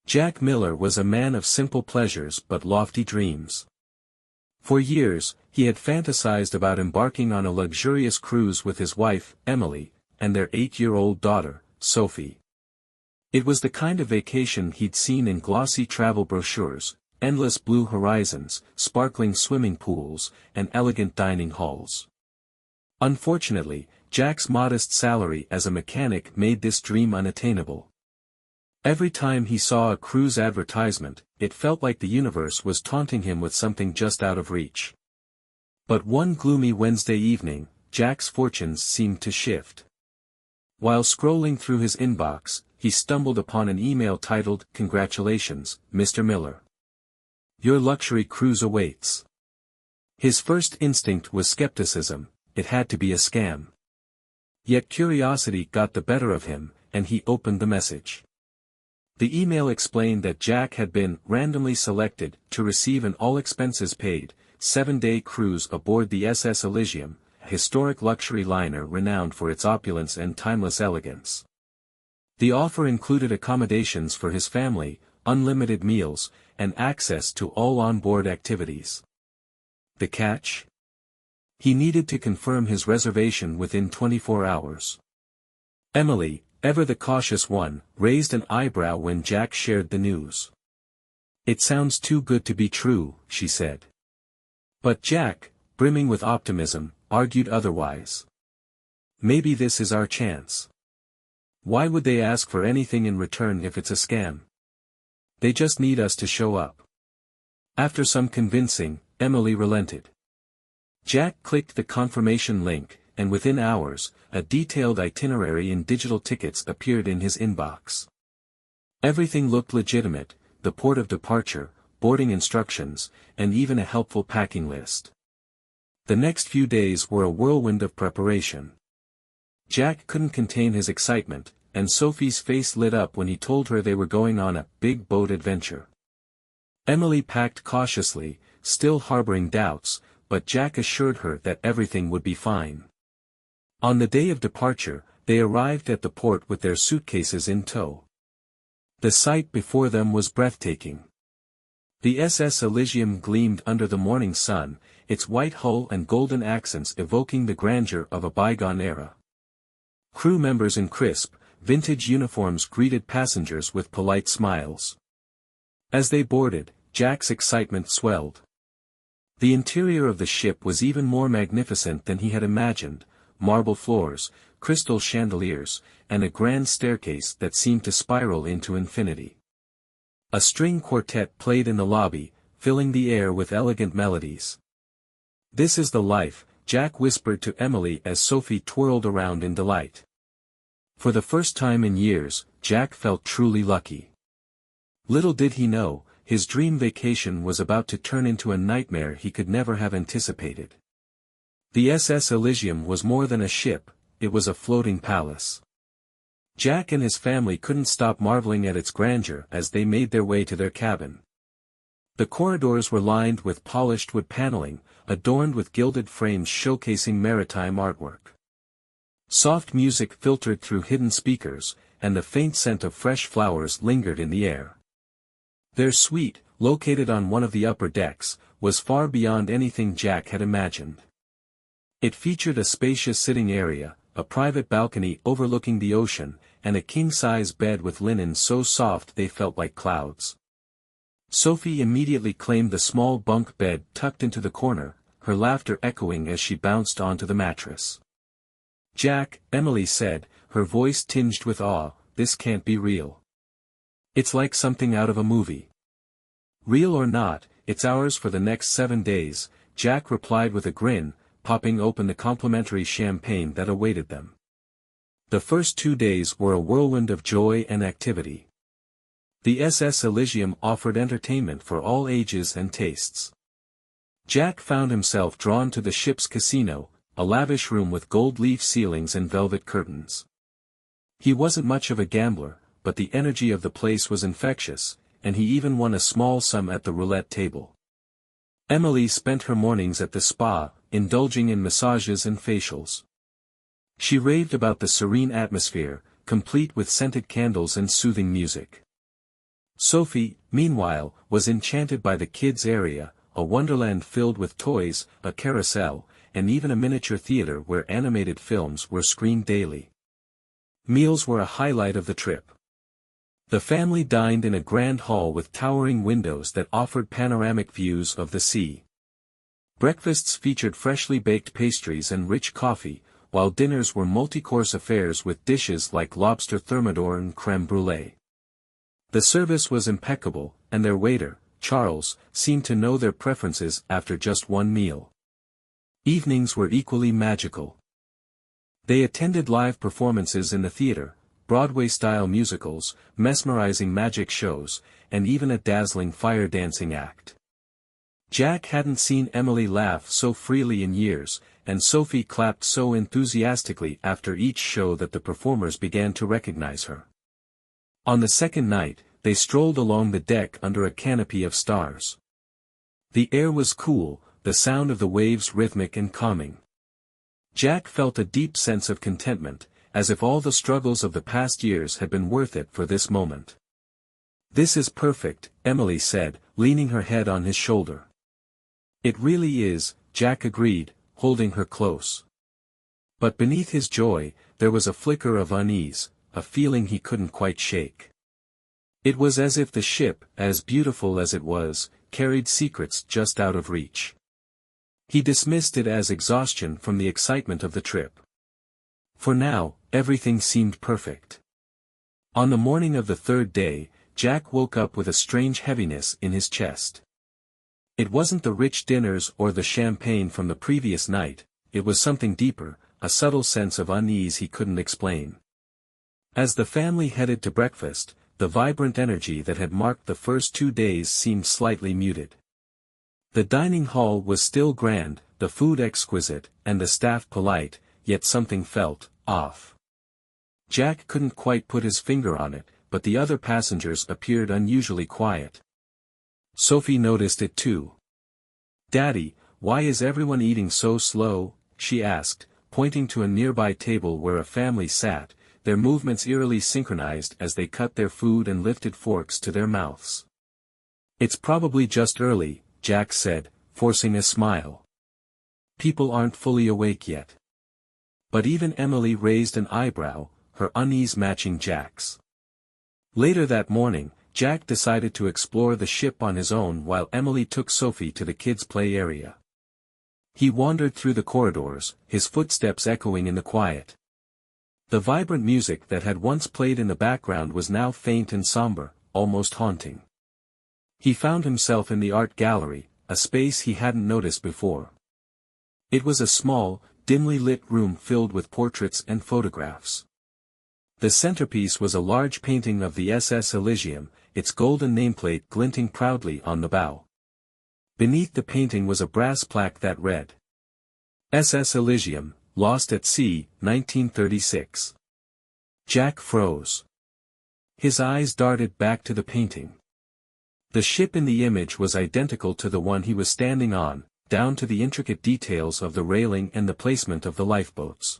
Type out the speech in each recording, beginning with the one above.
Jack Miller was a man of simple pleasures but lofty dreams. For years, he had fantasized about embarking on a luxurious cruise with his wife, Emily, and their 8-year-old daughter, Sophie. It was the kind of vacation he'd seen in glossy travel brochures, endless blue horizons, sparkling swimming pools, and elegant dining halls. Unfortunately, Jack's modest salary as a mechanic made this dream unattainable. Every time he saw a cruise advertisement, it felt like the universe was taunting him with something just out of reach. But one gloomy Wednesday evening, Jack's fortunes seemed to shift. While scrolling through his inbox, he stumbled upon an email titled, "Congratulations, Mr. Miller. Your luxury cruise awaits." His first instinct was skepticism. It had to be a scam. Yet curiosity got the better of him, and he opened the message. The email explained that Jack had been randomly selected to receive an all-expenses-paid, 7-day cruise aboard the SS Elysium, a historic luxury liner renowned for its opulence and timeless elegance. The offer included accommodations for his family, unlimited meals, and access to all on-board activities. The catch? He needed to confirm his reservation within 24 hours. Emily, ever the cautious one, raised an eyebrow when Jack shared the news. "It sounds too good to be true," she said. But Jack, brimming with optimism, argued otherwise. "Maybe this is our chance. Why would they ask for anything in return if it's a scam? They just need us to show up." After some convincing, Emily relented. Jack clicked the confirmation link, and within hours, a detailed itinerary in digital tickets appeared in his inbox. Everything looked legitimate: the port of departure, boarding instructions, and even a helpful packing list. The next few days were a whirlwind of preparation. Jack couldn't contain his excitement, and Sophie's face lit up when he told her they were going on a big boat adventure. Emily packed cautiously, still harboring doubts, but Jack assured her that everything would be fine. On the day of departure, they arrived at the port with their suitcases in tow. The sight before them was breathtaking. The SS Elysium gleamed under the morning sun, its white hull and golden accents evoking the grandeur of a bygone era. Crew members in crisp, vintage uniforms greeted passengers with polite smiles. As they boarded, Jack's excitement swelled. The interior of the ship was even more magnificent than he had imagined: marble floors, crystal chandeliers, and a grand staircase that seemed to spiral into infinity. A string quartet played in the lobby, filling the air with elegant melodies. "This is the life," Jack whispered to Emily as Sophie twirled around in delight. For the first time in years, Jack felt truly lucky. Little did he know, his dream vacation was about to turn into a nightmare he could never have anticipated. The SS Elysium was more than a ship, it was a floating palace. Jack and his family couldn't stop marveling at its grandeur as they made their way to their cabin. The corridors were lined with polished wood paneling, adorned with gilded frames showcasing maritime artwork. Soft music filtered through hidden speakers, and the faint scent of fresh flowers lingered in the air. Their suite, located on one of the upper decks, was far beyond anything Jack had imagined. It featured a spacious sitting area, a private balcony overlooking the ocean, and a king-size bed with linen so soft they felt like clouds. Sophie immediately claimed the small bunk bed tucked into the corner, her laughter echoing as she bounced onto the mattress. "Jack," Emily said, her voice tinged with awe, "this can't be real. It's like something out of a movie." "Real or not, it's ours for the next 7 days," Jack replied with a grin, popping open the complimentary champagne that awaited them. The first 2 days were a whirlwind of joy and activity. The SS Elysium offered entertainment for all ages and tastes. Jack found himself drawn to the ship's casino, a lavish room with gold leaf ceilings and velvet curtains. He wasn't much of a gambler, but the energy of the place was infectious, and he even won a small sum at the roulette table. Emily spent her mornings at the spa, indulging in massages and facials. She raved about the serene atmosphere, complete with scented candles and soothing music. Sophie, meanwhile, was enchanted by the kids' area, a wonderland filled with toys, a carousel, and even a miniature theater where animated films were screened daily. Meals were a highlight of the trip. The family dined in a grand hall with towering windows that offered panoramic views of the sea. Breakfasts featured freshly baked pastries and rich coffee, while dinners were multi-course affairs with dishes like lobster thermidor and crème brûlée. The service was impeccable, and their waiter, Charles, seemed to know their preferences after just one meal. Evenings were equally magical. They attended live performances in the theater, Broadway-style musicals, mesmerizing magic shows, and even a dazzling fire dancing act. Jack hadn't seen Emily laugh so freely in years, and Sophie clapped so enthusiastically after each show that the performers began to recognize her. On the second night, they strolled along the deck under a canopy of stars. The air was cool, the sound of the waves rhythmic and calming. Jack felt a deep sense of contentment, as if all the struggles of the past years had been worth it for this moment. "This is perfect," Emily said, leaning her head on his shoulder. "It really is," Jack agreed, holding her close. But beneath his joy, there was a flicker of unease, a feeling he couldn't quite shake. It was as if the ship, as beautiful as it was, carried secrets just out of reach. He dismissed it as exhaustion from the excitement of the trip. For now, everything seemed perfect. On the morning of the third day, Jack woke up with a strange heaviness in his chest. It wasn't the rich dinners or the champagne from the previous night, it was something deeper, a subtle sense of unease he couldn't explain. As the family headed to breakfast, the vibrant energy that had marked the first 2 days seemed slightly muted. The dining hall was still grand, the food exquisite, and the staff polite, yet something felt off. Jack couldn't quite put his finger on it, but the other passengers appeared unusually quiet. Sophie noticed it too. "Daddy, why is everyone eating so slow?" she asked, pointing to a nearby table where a family sat, their movements eerily synchronized as they cut their food and lifted forks to their mouths. "It's probably just early," Jack said, forcing a smile. "People aren't fully awake yet." But even Emily raised an eyebrow, her unease matching Jack's. Later that morning, Jack decided to explore the ship on his own while Emily took Sophie to the kids' play area. He wandered through the corridors, his footsteps echoing in the quiet. The vibrant music that had once played in the background was now faint and somber, almost haunting. He found himself in the art gallery, a space he hadn't noticed before. It was a small, dimly lit room filled with portraits and photographs. The centerpiece was a large painting of the SS Elysium, its golden nameplate glinting proudly on the bow. Beneath the painting was a brass plaque that read, "SS Elysium, Lost at Sea, 1936. Jack froze. His eyes darted back to the painting. The ship in the image was identical to the one he was standing on, down to the intricate details of the railing and the placement of the lifeboats.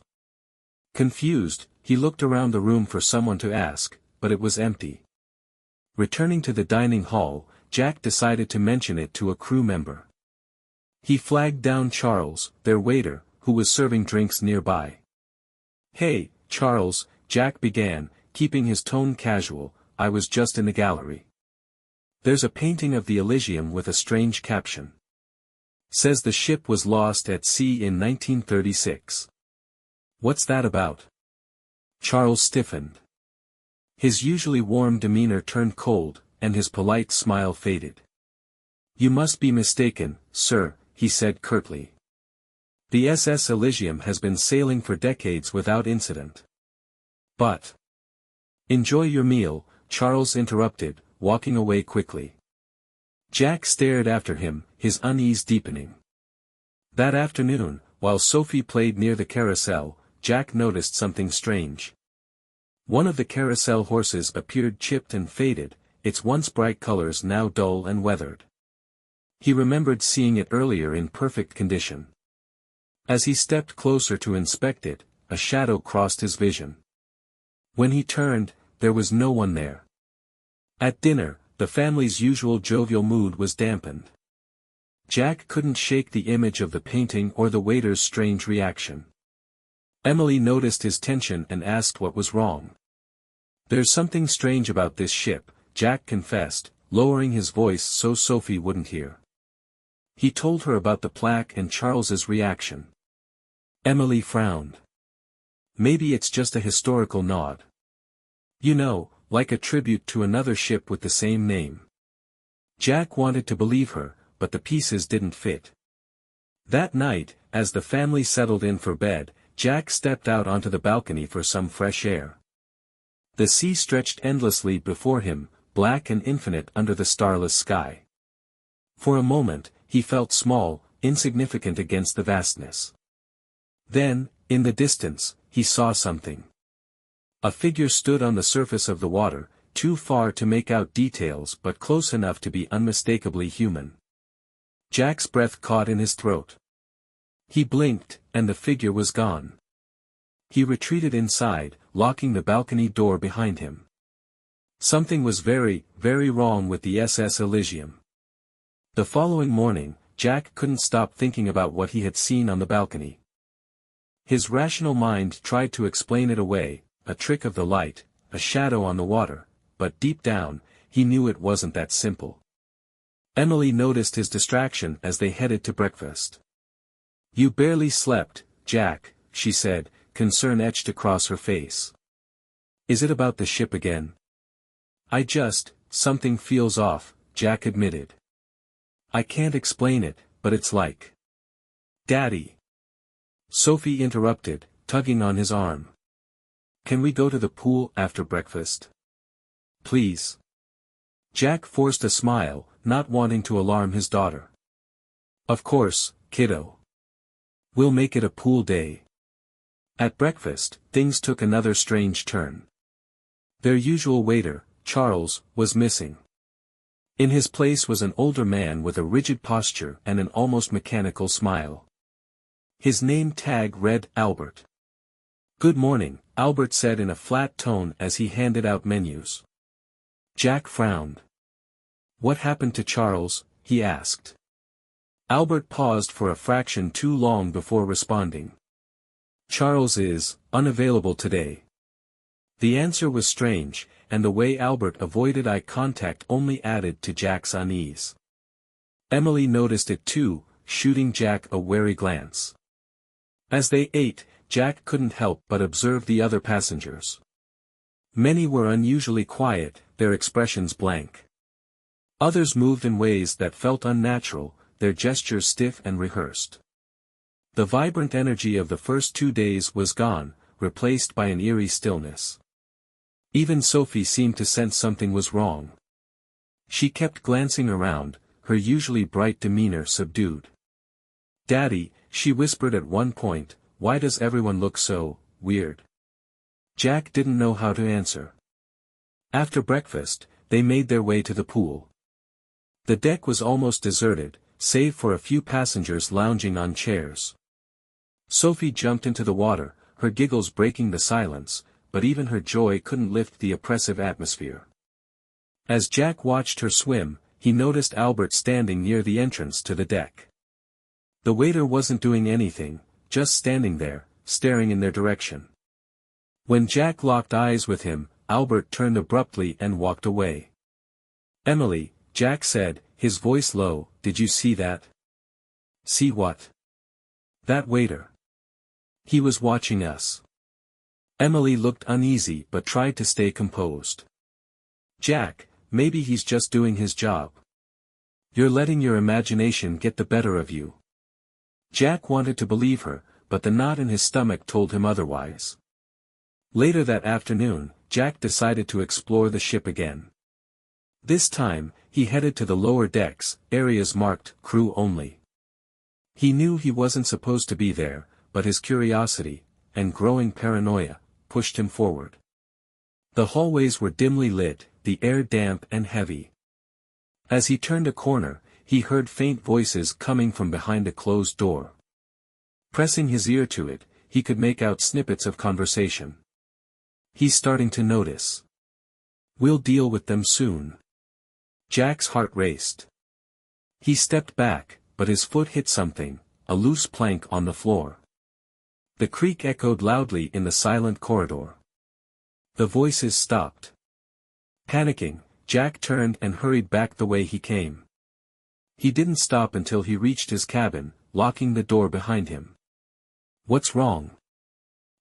Confused, he looked around the room for someone to ask, but it was empty. Returning to the dining hall, Jack decided to mention it to a crew member. He flagged down Charles, their waiter, who was serving drinks nearby. "Hey, Charles," Jack began, keeping his tone casual, "I was just in the gallery. There's a painting of the Elysium with a strange caption. Says the ship was lost at sea in 1936. What's that about?" Charles stiffened. His usually warm demeanor turned cold, and his polite smile faded. "You must be mistaken, sir," he said curtly. "The SS Elysium has been sailing for decades without incident." "But enjoy your meal," Charles interrupted, walking away quickly. Jack stared after him, his unease deepening. That afternoon, while Sophie played near the carousel, Jack noticed something strange. One of the carousel horses appeared chipped and faded, its once bright colors now dull and weathered. He remembered seeing it earlier in perfect condition. As he stepped closer to inspect it, a shadow crossed his vision. When he turned, there was no one there. At dinner, the family's usual jovial mood was dampened. Jack couldn't shake the image of the painting or the waiter's strange reaction. Emily noticed his tension and asked what was wrong. "There's something strange about this ship," Jack confessed, lowering his voice so Sophie wouldn't hear. He told her about the plaque and Charles's reaction. Emily frowned. "Maybe it's just a historical nod. You know, like a tribute to another ship with the same name." Jack wanted to believe her, but the pieces didn't fit. That night, as the family settled in for bed, Jack stepped out onto the balcony for some fresh air. The sea stretched endlessly before him, black and infinite under the starless sky. For a moment, he felt small, insignificant against the vastness. Then, in the distance, he saw something. A figure stood on the surface of the water, too far to make out details but close enough to be unmistakably human. Jack's breath caught in his throat. He blinked, and the figure was gone. He retreated inside, locking the balcony door behind him. Something was very, very wrong with the SS Elysium. The following morning, Jack couldn't stop thinking about what he had seen on the balcony. His rational mind tried to explain it away, a trick of the light, a shadow on the water, but deep down, he knew it wasn't that simple. Emily noticed his distraction as they headed to breakfast. "You barely slept, Jack," she said, concern etched across her face. "Is it about the ship again?" Something feels off," Jack admitted. "I can't explain it, but it's like." "Daddy!" Sophie interrupted, tugging on his arm. "Can we go to the pool after breakfast? Please." Jack forced a smile, not wanting to alarm his daughter. "Of course, kiddo. We'll make it a pool day." At breakfast, things took another strange turn. Their usual waiter, Charles, was missing. In his place was an older man with a rigid posture and an almost mechanical smile. His name tag read Albert. "Good morning," Albert said in a flat tone as he handed out menus. Jack frowned. "What happened to Charles?" he asked. Albert paused for a fraction too long before responding. "Charles is unavailable today." The answer was strange, and the way Albert avoided eye contact only added to Jack's unease. Emily noticed it too, shooting Jack a wary glance. As they ate, Jack couldn't help but observe the other passengers. Many were unusually quiet, their expressions blank. Others moved in ways that felt unnatural, their gestures stiff and rehearsed. The vibrant energy of the first 2 days was gone, replaced by an eerie stillness. Even Sophie seemed to sense something was wrong. She kept glancing around, her usually bright demeanor subdued. "Daddy," she whispered at one point, "why does everyone look so weird?" Jack didn't know how to answer. After breakfast, they made their way to the pool. The deck was almost deserted, save for a few passengers lounging on chairs. Sophie jumped into the water, her giggles breaking the silence, but even her joy couldn't lift the oppressive atmosphere. As Jack watched her swim, he noticed Albert standing near the entrance to the deck. The waiter wasn't doing anything, just standing there, staring in their direction. When Jack locked eyes with him, Albert turned abruptly and walked away. "Emily," Jack said, his voice low, "did you see that?" "See what?" "That waiter. He was watching us." Emily looked uneasy but tried to stay composed. "Jack, maybe he's just doing his job. You're letting your imagination get the better of you." Jack wanted to believe her, but the knot in his stomach told him otherwise. Later that afternoon, Jack decided to explore the ship again. This time, he headed to the lower decks, areas marked "crew only." He knew he wasn't supposed to be there, but his curiosity, and growing paranoia, pushed him forward. The hallways were dimly lit, the air damp and heavy. As he turned a corner, he heard faint voices coming from behind a closed door. Pressing his ear to it, he could make out snippets of conversation. "He's starting to notice. We'll deal with them soon." Jack's heart raced. He stepped back, but his foot hit something, a loose plank on the floor. The creak echoed loudly in the silent corridor. The voices stopped. Panicking, Jack turned and hurried back the way he came. He didn't stop until he reached his cabin, locking the door behind him. "What's wrong?"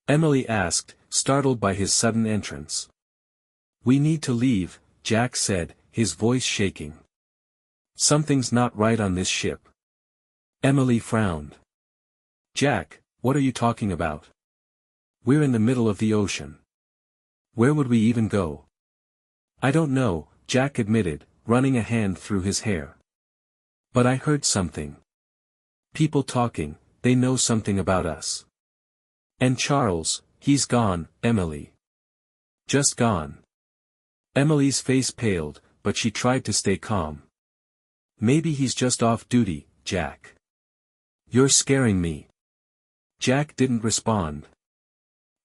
Emily asked, startled by his sudden entrance. "We need to leave," Jack said, his voice shaking. "Something's not right on this ship." Emily frowned. "Jack, what are you talking about? We're in the middle of the ocean. Where would we even go?" "I don't know," Jack admitted, running a hand through his hair. "But I heard something. People talking, they know something about us. And Charles, he's gone, Emily. Just gone." Emily's face paled, but she tried to stay calm. "Maybe he's just off duty, Jack." "You're scaring me." Jack didn't respond.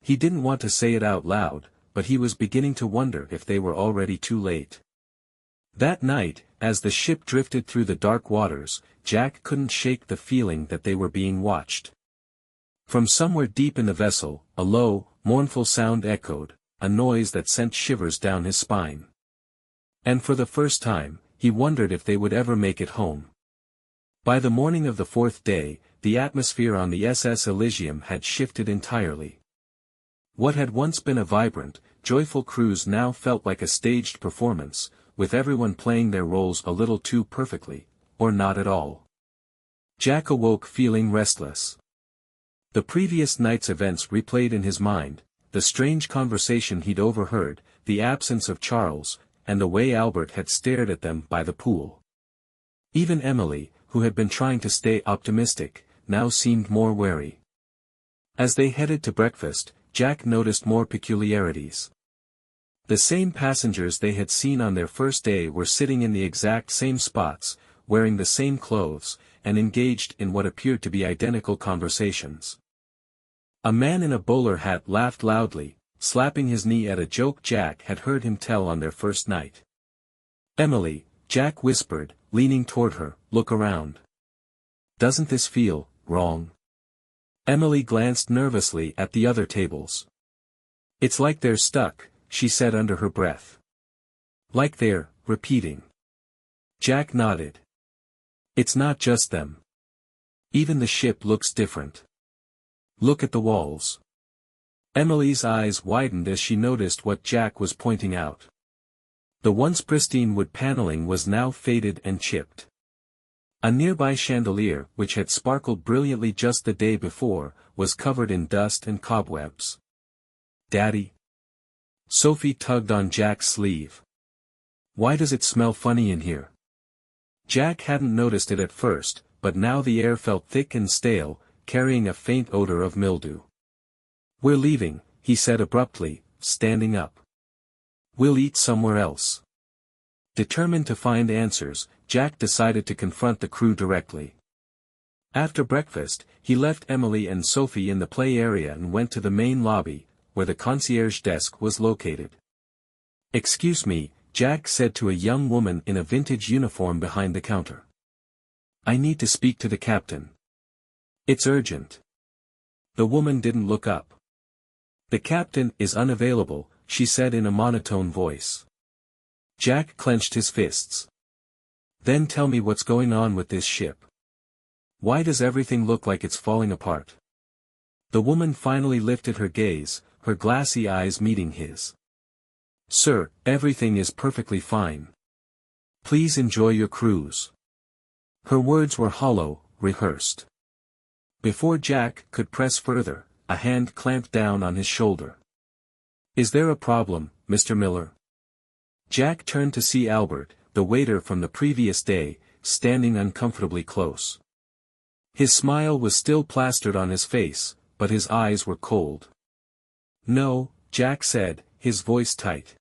He didn't want to say it out loud, but he was beginning to wonder if they were already too late. That night, as the ship drifted through the dark waters, Jack couldn't shake the feeling that they were being watched. From somewhere deep in the vessel, a low, mournful sound echoed, a noise that sent shivers down his spine. And for the first time, he wondered if they would ever make it home. By the morning of the fourth day, the atmosphere on the SS Elysium had shifted entirely. What had once been a vibrant, joyful cruise now felt like a staged performance, with everyone playing their roles a little too perfectly, or not at all. Jack awoke feeling restless. The previous night's events replayed in his mind, the strange conversation he'd overheard, the absence of Charles, and the way Albert had stared at them by the pool. Even Emily, who had been trying to stay optimistic, now seemed more wary. As they headed to breakfast, Jack noticed more peculiarities. The same passengers they had seen on their first day were sitting in the exact same spots, wearing the same clothes, and engaged in what appeared to be identical conversations. A man in a bowler hat laughed loudly, slapping his knee at a joke Jack had heard him tell on their first night. "Emily," Jack whispered, leaning toward her, "look around. Doesn't this feel wrong?" Emily glanced nervously at the other tables. "It's like they're stuck," she said under her breath. "Like they're repeating." Jack nodded. "It's not just them. Even the ship looks different. Look at the walls." Emily's eyes widened as she noticed what Jack was pointing out. The once pristine wood paneling was now faded and chipped. A nearby chandelier, which had sparkled brilliantly just the day before, was covered in dust and cobwebs. "Daddy?" Sophie tugged on Jack's sleeve. "Why does it smell funny in here?" Jack hadn't noticed it at first, but now the air felt thick and stale, carrying a faint odor of mildew. "We're leaving," he said abruptly, standing up. "We'll eat somewhere else." Determined to find answers, Jack decided to confront the crew directly. After breakfast, he left Emily and Sophie in the play area and went to the main lobby, where the concierge desk was located. "Excuse me," Jack said to a young woman in a vintage uniform behind the counter. "I need to speak to the captain. It's urgent." The woman didn't look up. "The captain is unavailable," she said in a monotone voice. Jack clenched his fists. "Then tell me what's going on with this ship. Why does everything look like it's falling apart?" The woman finally lifted her gaze, her glassy eyes meeting his. "Sir, everything is perfectly fine. Please enjoy your cruise." Her words were hollow, rehearsed. Before Jack could press further, a hand clamped down on his shoulder. "Is there a problem, Mr. Miller?" Jack turned to see Albert, the waiter from the previous day, standing uncomfortably close. His smile was still plastered on his face, but his eyes were cold. "No," Jack said, his voice tight.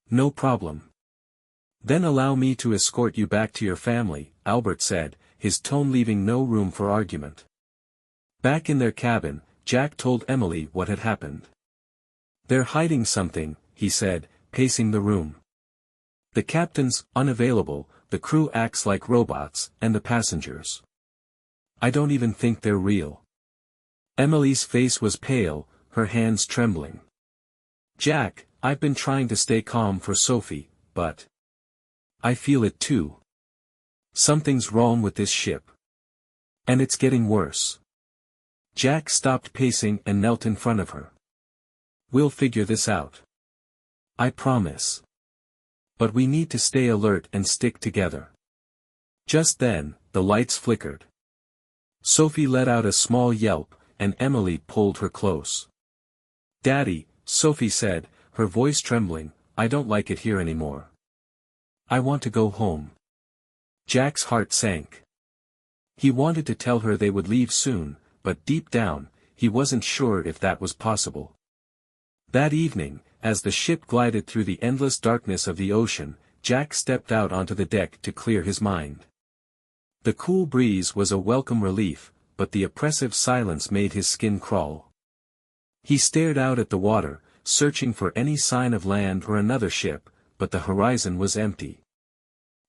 "No problem." "Then allow me to escort you back to your family," Albert said, his tone leaving no room for argument. Back in their cabin, Jack told Emily what had happened. "They're hiding something," he said, pacing the room. The captain's unavailable, the crew acts like robots, and the passengers. I don't even think they're real. Emily's face was pale, her hands trembling. Jack, I've been trying to stay calm for Sophie, but I feel it too. Something's wrong with this ship. And it's getting worse. Jack stopped pacing and knelt in front of her. We'll figure this out. I promise. But we need to stay alert and stick together. Just then, the lights flickered. Sophie let out a small yelp, and Emily pulled her close. Daddy, Sophie said, her voice trembling, I don't like it here anymore. I want to go home. Jack's heart sank. He wanted to tell her they would leave soon, but deep down, he wasn't sure if that was possible. That evening, as the ship glided through the endless darkness of the ocean, Jack stepped out onto the deck to clear his mind. The cool breeze was a welcome relief, but the oppressive silence made his skin crawl. He stared out at the water, searching for any sign of land or another ship, but the horizon was empty.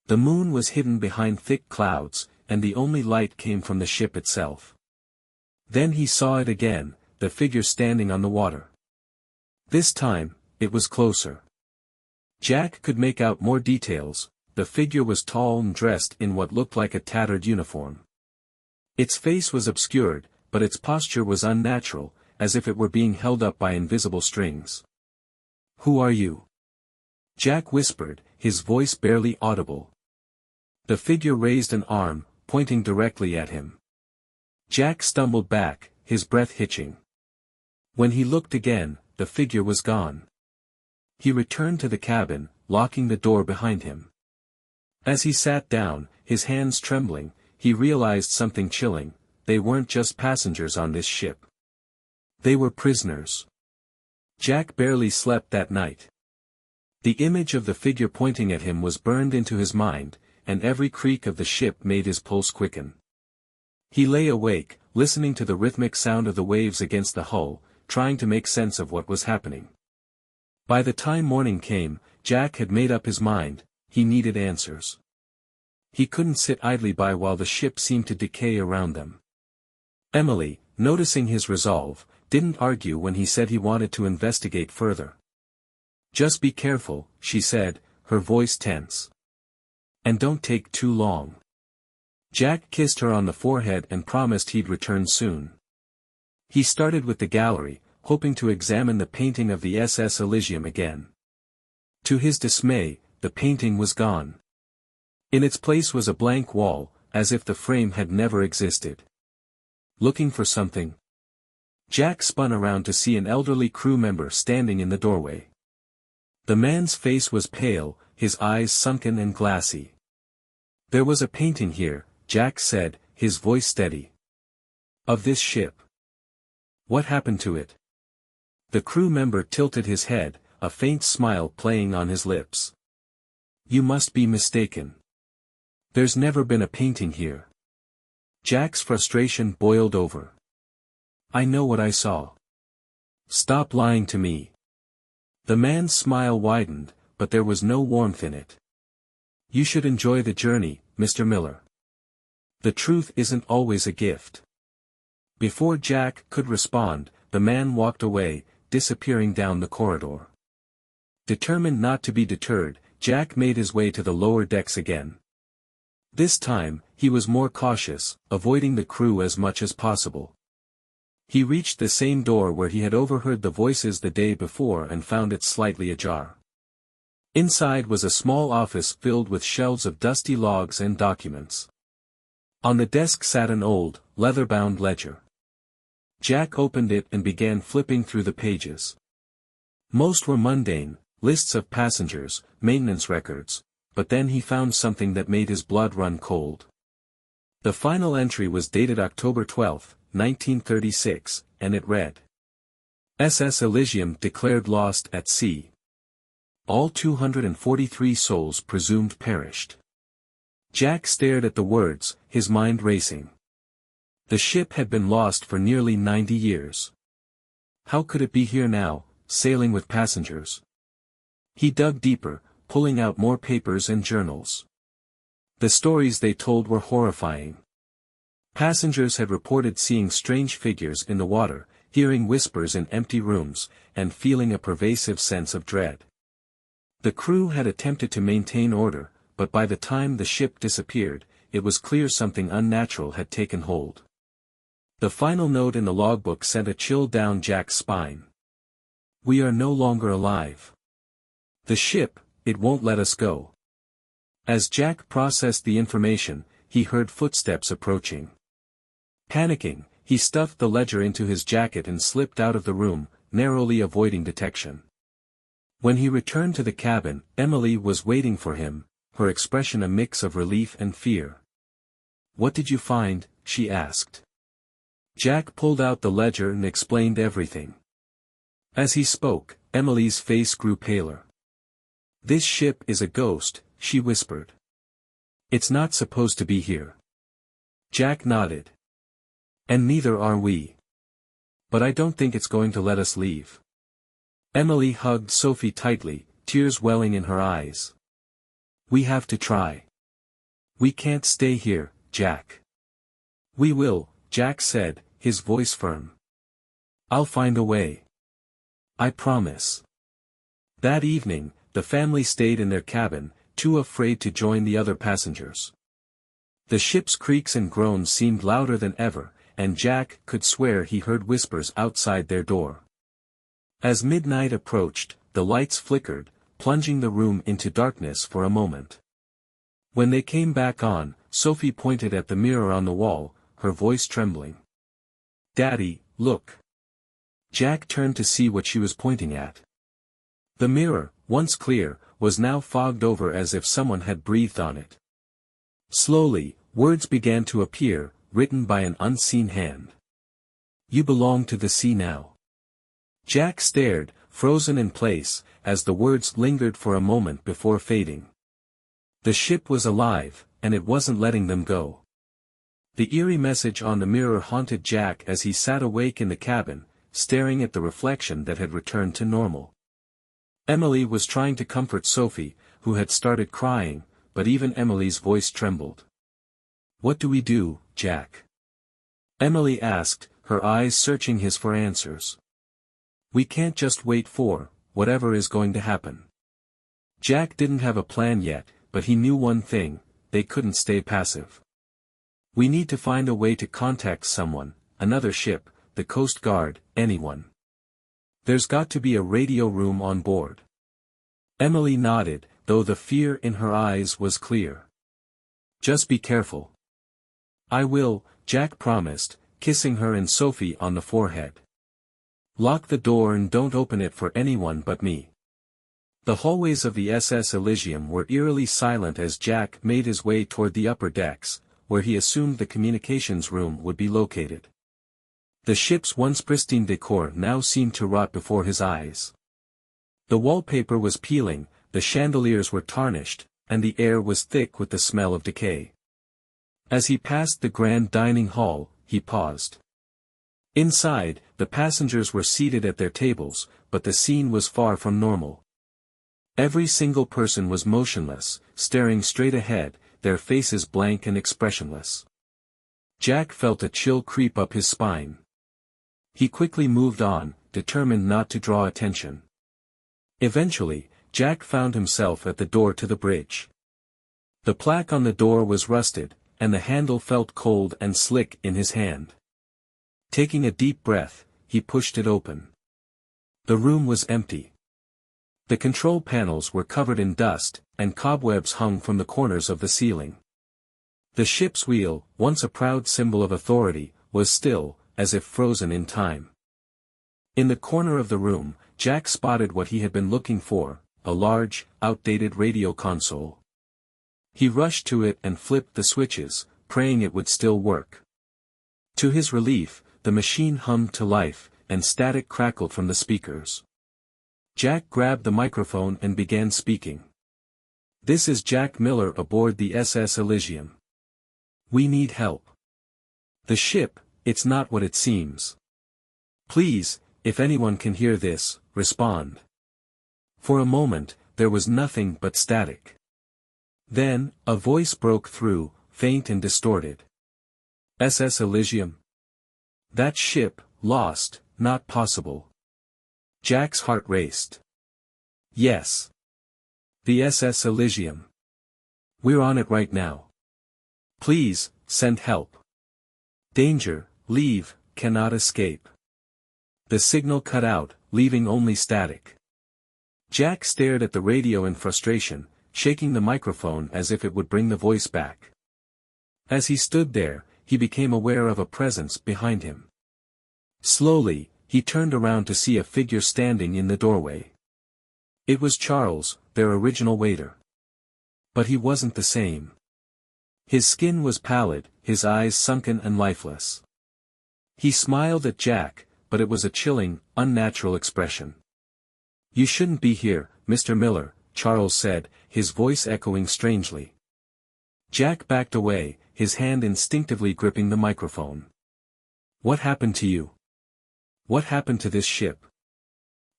The moon was hidden behind thick clouds, and the only light came from the ship itself. Then he saw it again, the figure standing on the water. This time, it was closer. Jack could make out more details. The figure was tall and dressed in what looked like a tattered uniform. Its face was obscured, but its posture was unnatural, as if it were being held up by invisible strings. Who are you? Jack whispered, his voice barely audible. The figure raised an arm, pointing directly at him. Jack stumbled back, his breath hitching. When he looked again, the figure was gone. He returned to the cabin, locking the door behind him. As he sat down, his hands trembling, he realized something chilling: they weren't just passengers on this ship. They were prisoners. Jack barely slept that night. The image of the figure pointing at him was burned into his mind, and every creak of the ship made his pulse quicken. He lay awake, listening to the rhythmic sound of the waves against the hull, trying to make sense of what was happening. By the time morning came, Jack had made up his mind: he needed answers. He couldn't sit idly by while the ship seemed to decay around them. Emily, noticing his resolve, didn't argue when he said he wanted to investigate further. Just be careful, she said, her voice tense. And don't take too long. Jack kissed her on the forehead and promised he'd return soon. He started with the gallery, hoping to examine the painting of the SS Elysium again. To his dismay, the painting was gone. In its place was a blank wall, as if the frame had never existed. Looking for something? Jack spun around to see an elderly crew member standing in the doorway. The man's face was pale, his eyes sunken and glassy. There was a painting here, Jack said, his voice steady. Of this ship. What happened to it? The crew member tilted his head, a faint smile playing on his lips. You must be mistaken. There's never been a painting here. Jack's frustration boiled over. I know what I saw. Stop lying to me. The man's smile widened, but there was no warmth in it. You should enjoy the journey, Mr. Miller. The truth isn't always a gift. Before Jack could respond, the man walked away, disappearing down the corridor. Determined not to be deterred, Jack made his way to the lower decks again. This time, he was more cautious, avoiding the crew as much as possible. He reached the same door where he had overheard the voices the day before and found it slightly ajar. Inside was a small office filled with shelves of dusty logs and documents. On the desk sat an old, leather-bound ledger. Jack opened it and began flipping through the pages. Most were mundane, lists of passengers, maintenance records, but then he found something that made his blood run cold. The final entry was dated October 12, 1936, and it read: SS Elysium declared lost at sea. All 243 souls presumed perished. Jack stared at the words, his mind racing. The ship had been lost for nearly 90 years. How could it be here now, sailing with passengers? He dug deeper, pulling out more papers and journals. The stories they told were horrifying. Passengers had reported seeing strange figures in the water, hearing whispers in empty rooms, and feeling a pervasive sense of dread. The crew had attempted to maintain order, but by the time the ship disappeared, it was clear something unnatural had taken hold. The final note in the logbook sent a chill down Jack's spine. "We are no longer alive. The ship, it won't let us go." As Jack processed the information, he heard footsteps approaching. Panicking, he stuffed the ledger into his jacket and slipped out of the room, narrowly avoiding detection. When he returned to the cabin, Emily was waiting for him, her expression a mix of relief and fear. "What did you find?" she asked. Jack pulled out the ledger and explained everything. As he spoke, Emily's face grew paler. "This ship is a ghost," she whispered. "It's not supposed to be here." Jack nodded. "And neither are we. But I don't think it's going to let us leave." Emily hugged Sophie tightly, tears welling in her eyes. "We have to try. We can't stay here, Jack." "We will," Jack said, his voice firm. "I'll find a way. I promise." That evening, the family stayed in their cabin, too afraid to join the other passengers. The ship's creaks and groans seemed louder than ever, and Jack could swear he heard whispers outside their door. As midnight approached, the lights flickered, plunging the room into darkness for a moment. When they came back on, Sophie pointed at the mirror on the wall, her voice trembling. "Daddy, look." Jack turned to see what she was pointing at. The mirror, once clear, was now fogged over as if someone had breathed on it. Slowly, words began to appear, written by an unseen hand. "You belong to the sea now." Jack stared, frozen in place, as the words lingered for a moment before fading. The ship was alive, and it wasn't letting them go. The eerie message on the mirror haunted Jack as he sat awake in the cabin, staring at the reflection that had returned to normal. Emily was trying to comfort Sophie, who had started crying, but even Emily's voice trembled. "What do we do, Jack?" Emily asked, her eyes searching his for answers. "We can't just wait for whatever is going to happen." Jack didn't have a plan yet, but he knew one thing: they couldn't stay passive. "We need to find a way to contact someone, another ship, the Coast Guard, anyone. There's got to be a radio room on board." Emily nodded, though the fear in her eyes was clear. "Just be careful." "I will," Jack promised, kissing her and Sophie on the forehead. "Lock the door and don't open it for anyone but me." The hallways of the SS Elysium were eerily silent as Jack made his way toward the upper decks, where he assumed the communications room would be located. The ship's once pristine decor now seemed to rot before his eyes. The wallpaper was peeling, the chandeliers were tarnished, and the air was thick with the smell of decay. As he passed the grand dining hall, he paused. Inside, the passengers were seated at their tables, but the scene was far from normal. Every single person was motionless, staring straight ahead, their faces blank and expressionless. Jack felt a chill creep up his spine. He quickly moved on, determined not to draw attention. Eventually, Jack found himself at the door to the bridge. The plaque on the door was rusted, and the handle felt cold and slick in his hand. Taking a deep breath, he pushed it open. The room was empty. The control panels were covered in dust, and cobwebs hung from the corners of the ceiling. The ship's wheel, once a proud symbol of authority, was still, as if frozen in time. In the corner of the room, Jack spotted what he had been looking for, a large, outdated radio console. He rushed to it and flipped the switches, praying it would still work. To his relief, the machine hummed to life, and static crackled from the speakers. Jack grabbed the microphone and began speaking. "This is Jack Miller aboard the SS Elysium. We need help. The ship, it's not what it seems. Please, if anyone can hear this, respond." For a moment, there was nothing but static. Then, a voice broke through, faint and distorted. SS Elysium? That ship, lost, not possible. Jack's heart raced. Yes. The SS Elysium. We're on it right now. Please, send help. Danger, leave, cannot escape. The signal cut out, leaving only static. Jack stared at the radio in frustration, shaking the microphone as if it would bring the voice back. As he stood there, he became aware of a presence behind him. Slowly, he turned around to see a figure standing in the doorway. It was Charles, their original waiter. But he wasn't the same. His skin was pallid, his eyes sunken and lifeless. He smiled at Jack, but it was a chilling, unnatural expression. "You shouldn't be here, Mr. Miller," Charles said, his voice echoing strangely. Jack backed away, his hand instinctively gripping the microphone. "What happened to you? What happened to this ship?"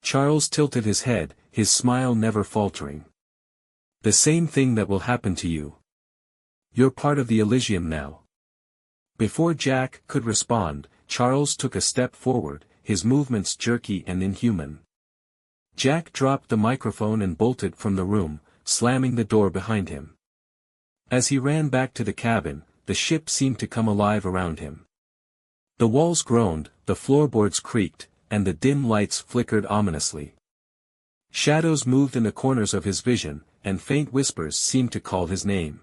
Charles tilted his head, his smile never faltering. "The same thing that will happen to you. You're part of the Elysium now." Before Jack could respond, Charles took a step forward, his movements jerky and inhuman. Jack dropped the microphone and bolted from the room, slamming the door behind him. As he ran back to the cabin, the ship seemed to come alive around him. The walls groaned, the floorboards creaked, and the dim lights flickered ominously. Shadows moved in the corners of his vision, and faint whispers seemed to call his name.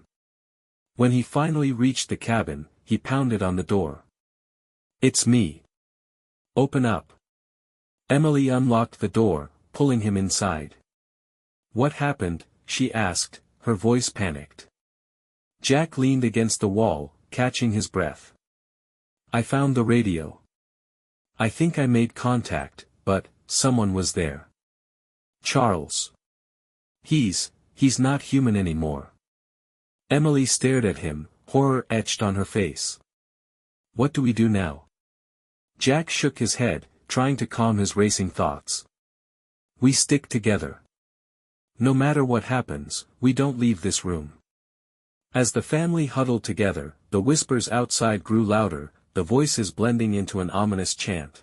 When he finally reached the cabin, he pounded on the door. "It's me. Open up." Emily unlocked the door, pulling him inside. "What happened?" she asked, her voice panicked. Jack leaned against the wall, catching his breath. "I found the radio. I think I made contact, but someone was there. Charles. He's not human anymore." Emily stared at him, horror etched on her face. "What do we do now?" Jack shook his head, trying to calm his racing thoughts. "We stick together. No matter what happens, we don't leave this room." As the family huddled together, the whispers outside grew louder, the voices blending into an ominous chant.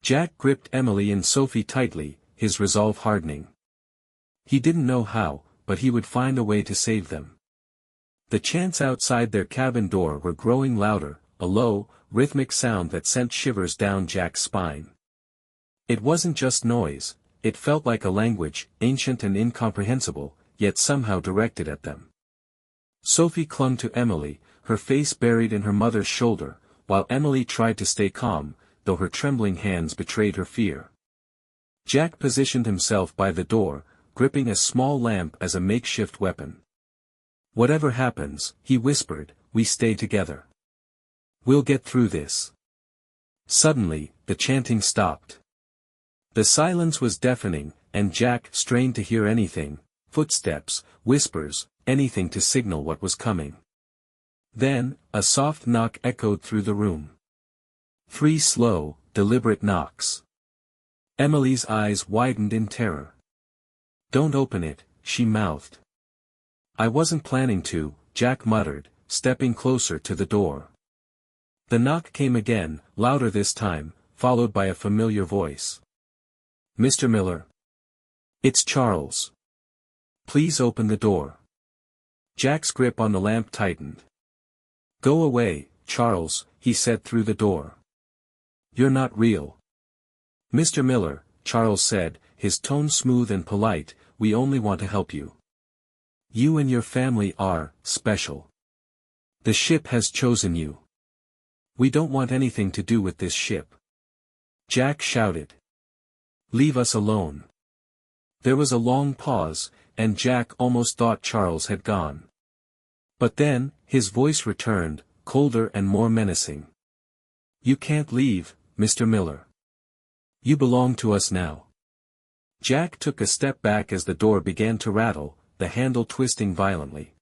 Jack gripped Emily and Sophie tightly, his resolve hardening. He didn't know how, but he would find a way to save them. The chants outside their cabin door were growing louder, a low, rhythmic sound that sent shivers down Jack's spine. It wasn't just noise, it felt like a language, ancient and incomprehensible, yet somehow directed at them. Sophie clung to Emily, her face buried in her mother's shoulder, while Emily tried to stay calm, though her trembling hands betrayed her fear. Jack positioned himself by the door, gripping a small lamp as a makeshift weapon. "Whatever happens," he whispered, "we stay together. We'll get through this." Suddenly, the chanting stopped. The silence was deafening, and Jack strained to hear anything, footsteps, whispers, anything to signal what was coming. Then, a soft knock echoed through the room. 3 slow, deliberate knocks. Emily's eyes widened in terror. "Don't open it," she mouthed. "I wasn't planning to," Jack muttered, stepping closer to the door. The knock came again, louder this time, followed by a familiar voice. "Mr. Miller. It's Charles. Please open the door." Jack's grip on the lamp tightened. "Go away, Charles," he said through the door. "You're not real." "Mr. Miller," Charles said, his tone smooth and polite, "we only want to help you. You and your family are special. The ship has chosen you. We don't want anything to do with this ship." Jack shouted. "Leave us alone." There was a long pause, and Jack almost thought Charles had gone. But then, his voice returned, colder and more menacing. "You can't leave, Mr. Miller. You belong to us now." Jack took a step back as the door began to rattle, the handle twisting violently.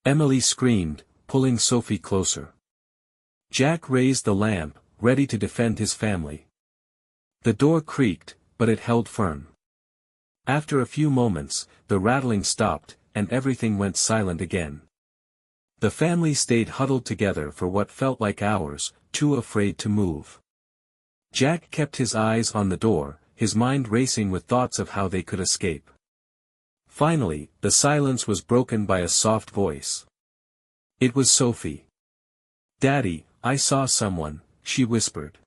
Emily screamed, pulling Sophie closer. Jack raised the lamp, ready to defend his family. The door creaked, but it held firm. After a few moments, the rattling stopped, and everything went silent again. The family stayed huddled together for what felt like hours, too afraid to move. Jack kept his eyes on the door, his mind racing with thoughts of how they could escape. Finally, the silence was broken by a soft voice. It was Sophie. "Daddy, I saw someone," she whispered.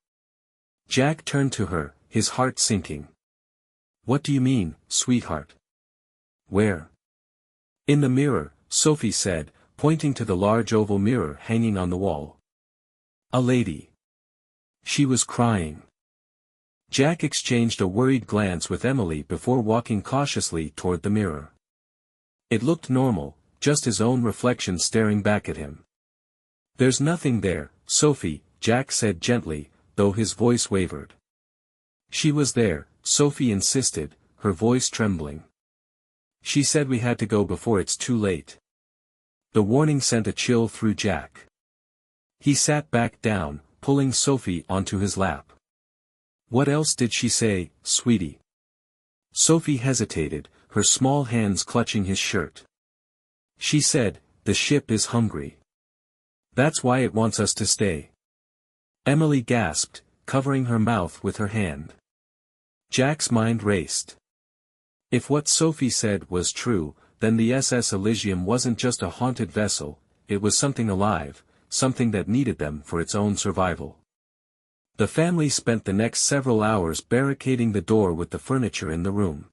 Jack turned to her, his heart sinking. "What do you mean, sweetheart? Where?" "In the mirror," Sophie said, pointing to the large oval mirror hanging on the wall. "A lady. She was crying." Jack exchanged a worried glance with Emily before walking cautiously toward the mirror. It looked normal, just his own reflection staring back at him. "There's nothing there, Sophie," Jack said gently, though his voice wavered. "She was there," Sophie insisted, her voice trembling. "She said we had to go before it's too late." The warning sent a chill through Jack. He sat back down, pulling Sophie onto his lap. "What else did she say, sweetie?" Sophie hesitated, her small hands clutching his shirt. "She said, the ship is hungry. That's why it wants us to stay." Emily gasped, covering her mouth with her hand. Jack's mind raced. If what Sophie said was true, then the SS Elysium wasn't just a haunted vessel, it was something alive, something that needed them for its own survival. The family spent the next several hours barricading the door with the furniture in the room.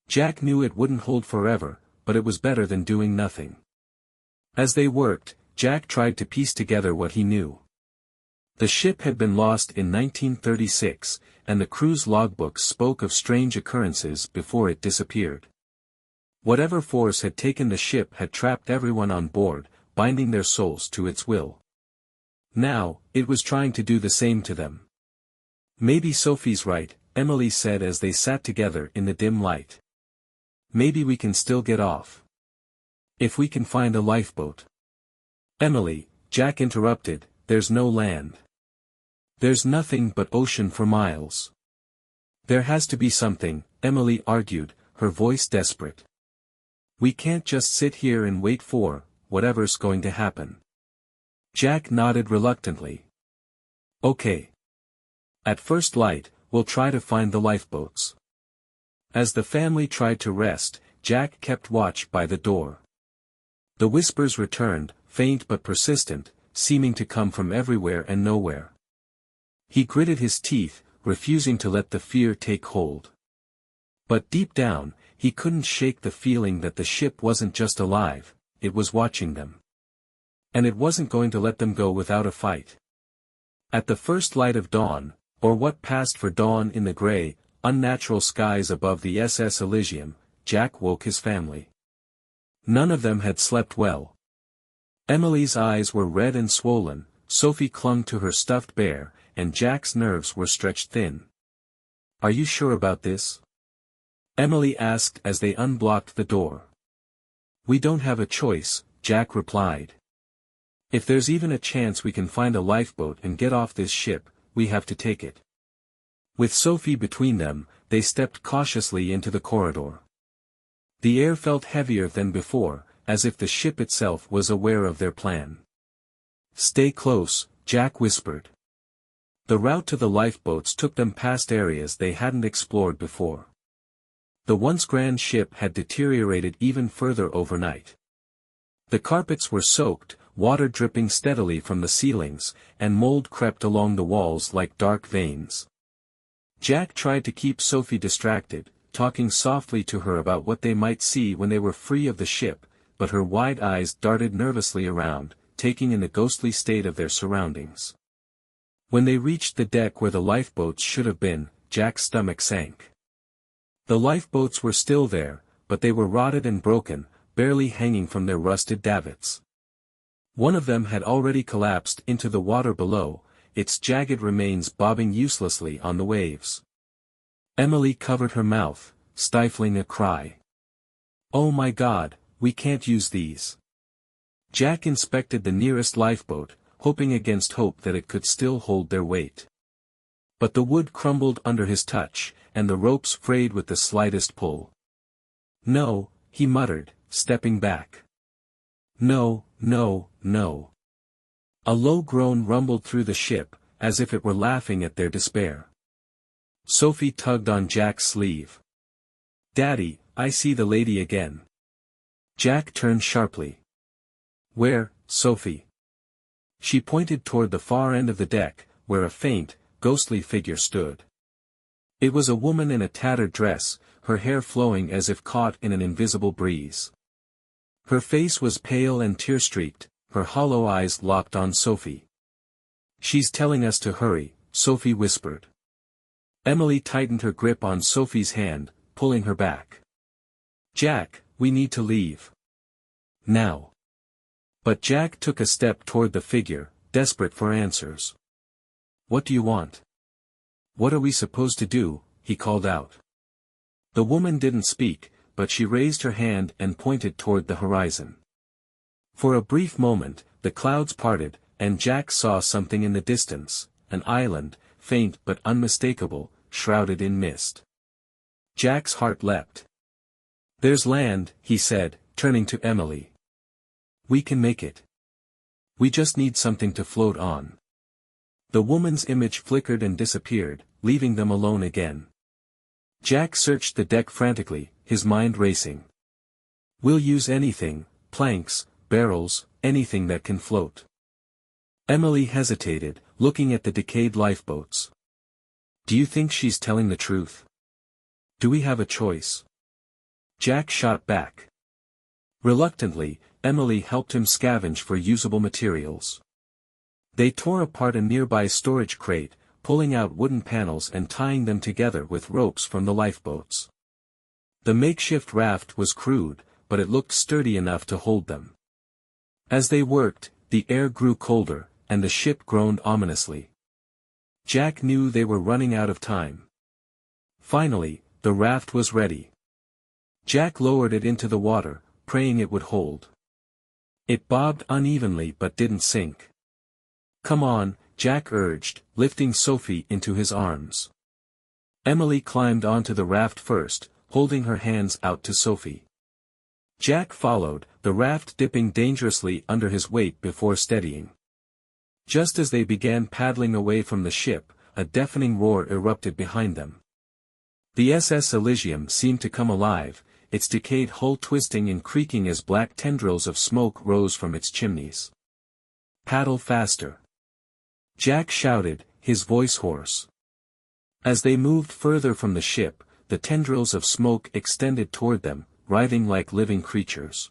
Jack knew it wouldn't hold forever, but it was better than doing nothing. As they worked, Jack tried to piece together what he knew. The ship had been lost in 1936, and the crew's logbooks spoke of strange occurrences before it disappeared. Whatever force had taken the ship had trapped everyone on board, binding their souls to its will. Now, it was trying to do the same to them. "Maybe Sophie's right," Emily said as they sat together in the dim light. "Maybe we can still get off. If we can find a lifeboat." "Emily," Jack interrupted, "there's no land. There's nothing but ocean for miles." "There has to be something," Emily argued, her voice desperate. "We can't just sit here and wait for whatever's going to happen." Jack nodded reluctantly. "Okay. At first light, we'll try to find the lifeboats." As the family tried to rest, Jack kept watch by the door. The whispers returned, faint but persistent, seeming to come from everywhere and nowhere. He gritted his teeth, refusing to let the fear take hold. But deep down, he couldn't shake the feeling that the ship wasn't just alive, it was watching them. And it wasn't going to let them go without a fight. At the first light of dawn, or what passed for dawn in the gray, unnatural skies above the SS Elysium, Jack woke his family. None of them had slept well. Emily's eyes were red and swollen, Sophie clung to her stuffed bear, and Jack's nerves were stretched thin. "Are you sure about this?" Emily asked as they unblocked the door. "We don't have a choice," Jack replied. "If there's even a chance we can find a lifeboat and get off this ship, we have to take it." With Sophie between them, they stepped cautiously into the corridor. The air felt heavier than before, as if the ship itself was aware of their plan. "Stay close," Jack whispered. The route to the lifeboats took them past areas they hadn't explored before. The once grand ship had deteriorated even further overnight. The carpets were soaked, water dripping steadily from the ceilings, and mold crept along the walls like dark veins. Jack tried to keep Sophie distracted, talking softly to her about what they might see when they were free of the ship, but her wide eyes darted nervously around, taking in the ghostly state of their surroundings. When they reached the deck where the lifeboats should have been, Jack's stomach sank. The lifeboats were still there, but they were rotted and broken, barely hanging from their rusted davits. One of them had already collapsed into the water below, its jagged remains bobbing uselessly on the waves. Emily covered her mouth, stifling a cry. "Oh my God, we can't use these." Jack inspected the nearest lifeboat, hoping against hope that it could still hold their weight. But the wood crumbled under his touch, and the ropes frayed with the slightest pull. "No," he muttered, stepping back. "No, no, no." A low groan rumbled through the ship, as if it were laughing at their despair. Sophie tugged on Jack's sleeve. "Daddy, I see the lady again." Jack turned sharply. "Where, Sophie?" She pointed toward the far end of the deck, where a faint, ghostly figure stood. It was a woman in a tattered dress, her hair flowing as if caught in an invisible breeze. Her face was pale and tear-streaked, her hollow eyes locked on Sophie. "She's telling us to hurry," Sophie whispered. Emily tightened her grip on Sophie's hand, pulling her back. "Jack, we need to leave. Now." But Jack took a step toward the figure, desperate for answers. "What do you want? What are we supposed to do?" he called out. The woman didn't speak, but she raised her hand and pointed toward the horizon. For a brief moment, the clouds parted, and Jack saw something in the distance, an island, faint but unmistakable, shrouded in mist. Jack's heart leapt. "There's land," he said, turning to Emily. "We can make it. We just need something to float on." The woman's image flickered and disappeared, leaving them alone again. Jack searched the deck frantically, his mind racing. "We'll use anything, planks, barrels, anything that can float." Emily hesitated, looking at the decayed lifeboats. "Do you think she's telling the truth? Do we have a choice?" Jack shot back. Reluctantly, Emily helped him scavenge for usable materials. They tore apart a nearby storage crate, pulling out wooden panels and tying them together with ropes from the lifeboats. The makeshift raft was crude, but it looked sturdy enough to hold them. As they worked, the air grew colder, and the ship groaned ominously. Jack knew they were running out of time. Finally, the raft was ready. Jack lowered it into the water, praying it would hold. It bobbed unevenly but didn't sink. "Come on," Jack urged, lifting Sophie into his arms. Emily climbed onto the raft first, holding her hands out to Sophie. Jack followed, the raft dipping dangerously under his weight before steadying. Just as they began paddling away from the ship, a deafening roar erupted behind them. The SS Elysium seemed to come alive, its decayed hull twisting and creaking as black tendrils of smoke rose from its chimneys. "Paddle faster!" Jack shouted, his voice hoarse. As they moved further from the ship, the tendrils of smoke extended toward them, writhing like living creatures.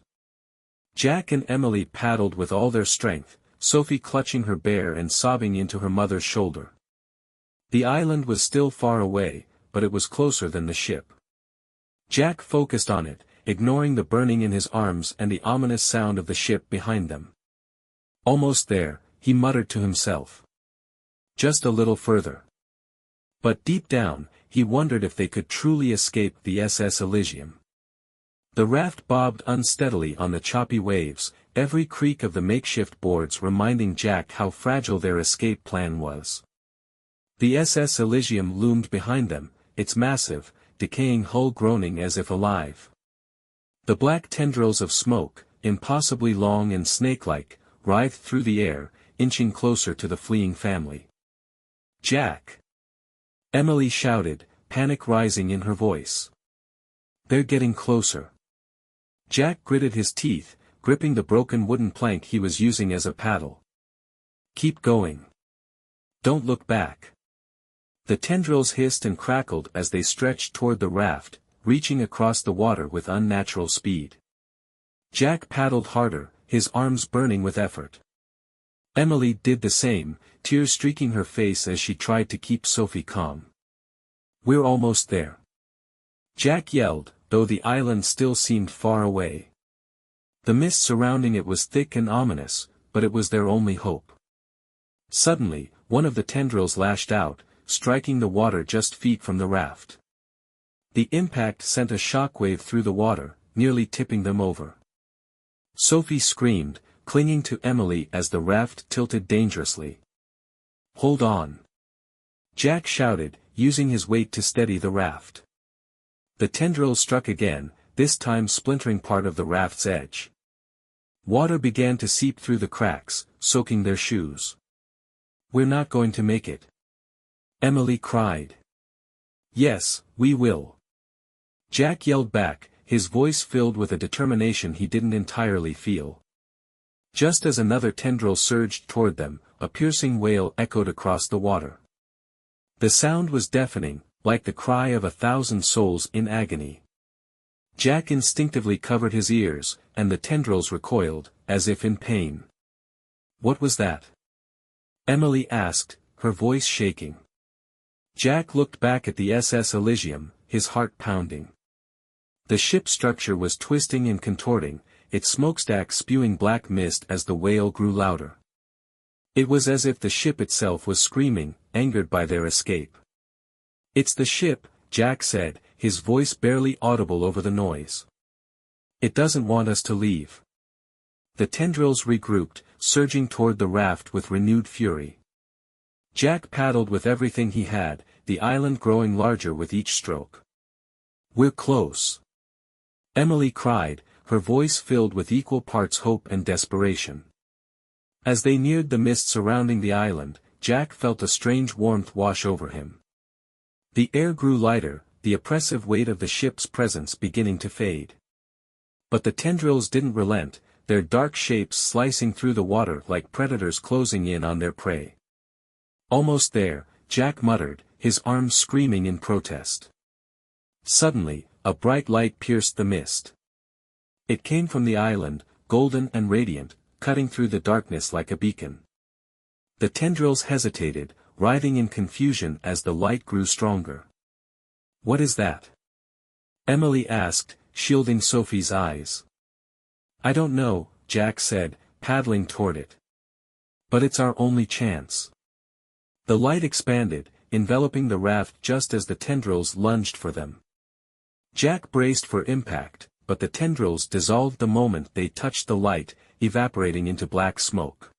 Jack and Emily paddled with all their strength, Sophie clutching her bear and sobbing into her mother's shoulder. The island was still far away, but it was closer than the ship. Jack focused on it, ignoring the burning in his arms and the ominous sound of the ship behind them. Almost there, he muttered to himself. Just a little further. But deep down, he wondered if they could truly escape the SS Elysium. The raft bobbed unsteadily on the choppy waves, every creak of the makeshift boards reminding Jack how fragile their escape plan was. The SS Elysium loomed behind them, its massive, decaying hull groaning as if alive. The black tendrils of smoke, impossibly long and snake-like, writhed through the air, inching closer to the fleeing family. "Jack!" Emily shouted, panic rising in her voice. "They're getting closer." Jack gritted his teeth, gripping the broken wooden plank he was using as a paddle. "Keep going. Don't look back." The tendrils hissed and crackled as they stretched toward the raft, reaching across the water with unnatural speed. Jack paddled harder, his arms burning with effort. Emily did the same, tears streaking her face as she tried to keep Sophie calm. "We're almost there," Jack yelled, though the island still seemed far away. The mist surrounding it was thick and ominous, but it was their only hope. Suddenly, one of the tendrils lashed out, striking the water just feet from the raft. The impact sent a shockwave through the water, nearly tipping them over. Sophie screamed, clinging to Emily as the raft tilted dangerously. "Hold on!" Jack shouted, using his weight to steady the raft. The tendrils struck again, this time splintering part of the raft's edge. Water began to seep through the cracks, soaking their shoes. "We're not going to make it," Emily cried. "Yes, we will," Jack yelled back, his voice filled with a determination he didn't entirely feel. Just as another tendril surged toward them, a piercing wail echoed across the water. The sound was deafening, like the cry of 1,000 souls in agony. Jack instinctively covered his ears, and the tendrils recoiled, as if in pain. "What was that?" Emily asked, her voice shaking. Jack looked back at the SS Elysium, his heart pounding. The ship's structure was twisting and contorting, its smokestack spewing black mist as the wail grew louder. It was as if the ship itself was screaming, angered by their escape. "It's the ship," Jack said, his voice barely audible over the noise. "It doesn't want us to leave." The tendrils regrouped, surging toward the raft with renewed fury. Jack paddled with everything he had, the island growing larger with each stroke. "We're close," Emily cried, her voice filled with equal parts hope and desperation. As they neared the mist surrounding the island, Jack felt a strange warmth wash over him. The air grew lighter, the oppressive weight of the ship's presence beginning to fade. But the tendrils didn't relent, their dark shapes slicing through the water like predators closing in on their prey. "Almost there," Jack muttered, his arms screaming in protest. Suddenly, a bright light pierced the mist. It came from the island, golden and radiant, cutting through the darkness like a beacon. The tendrils hesitated, writhing in confusion as the light grew stronger. "What is that?" Emily asked, shielding Sophie's eyes. "I don't know," Jack said, paddling toward it. "But it's our only chance." The light expanded, enveloping the raft just as the tendrils lunged for them. Jack braced for impact, but the tendrils dissolved the moment they touched the light, evaporating into black smoke.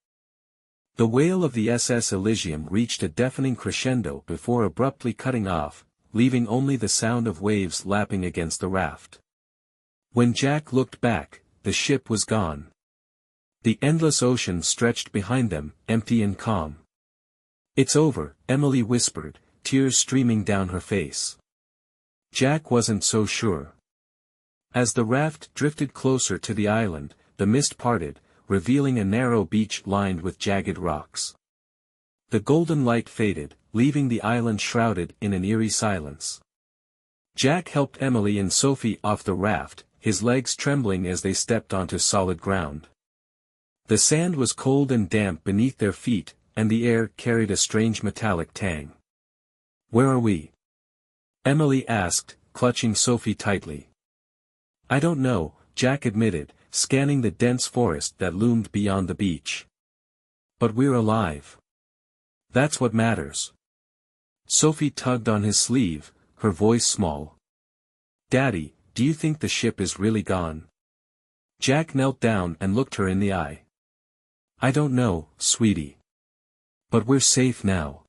The wail of the SS Elysium reached a deafening crescendo before abruptly cutting off, leaving only the sound of waves lapping against the raft. When Jack looked back, the ship was gone. The endless ocean stretched behind them, empty and calm. "It's over," Emily whispered, tears streaming down her face. Jack wasn't so sure. As the raft drifted closer to the island, the mist parted, revealing a narrow beach lined with jagged rocks. The golden light faded, leaving the island shrouded in an eerie silence. Jack helped Emily and Sophie off the raft, his legs trembling as they stepped onto solid ground. The sand was cold and damp beneath their feet, and the air carried a strange metallic tang. "Where are we?" Emily asked, clutching Sophie tightly. "I don't know," Jack admitted, scanning the dense forest that loomed beyond the beach. "But we're alive. That's what matters." Sophie tugged on his sleeve, her voice small. "Daddy, do you think the ship is really gone?" Jack knelt down and looked her in the eye. "I don't know, sweetie. But we're safe now.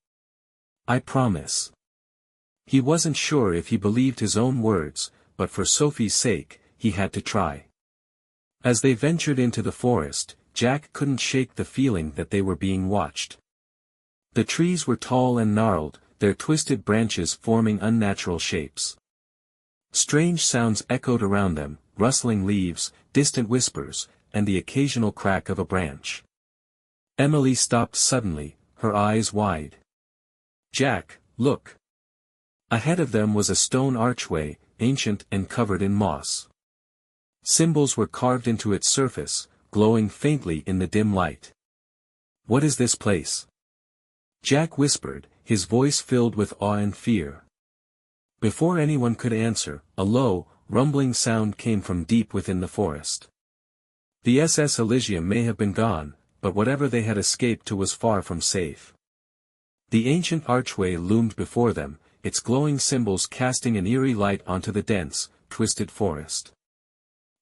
I promise." He wasn't sure if he believed his own words, but for Sophie's sake, he had to try. As they ventured into the forest, Jack couldn't shake the feeling that they were being watched. The trees were tall and gnarled, their twisted branches forming unnatural shapes. Strange sounds echoed around them, rustling leaves, distant whispers, and the occasional crack of a branch. Emily stopped suddenly, her eyes wide. "Jack, look." Ahead of them was a stone archway, ancient and covered in moss. Symbols were carved into its surface, glowing faintly in the dim light. "What is this place?" Jack whispered, his voice filled with awe and fear. Before anyone could answer, a low, rumbling sound came from deep within the forest. The SS Elysium may have been gone, but whatever they had escaped to was far from safe. The ancient archway loomed before them, its glowing symbols casting an eerie light onto the dense, twisted forest.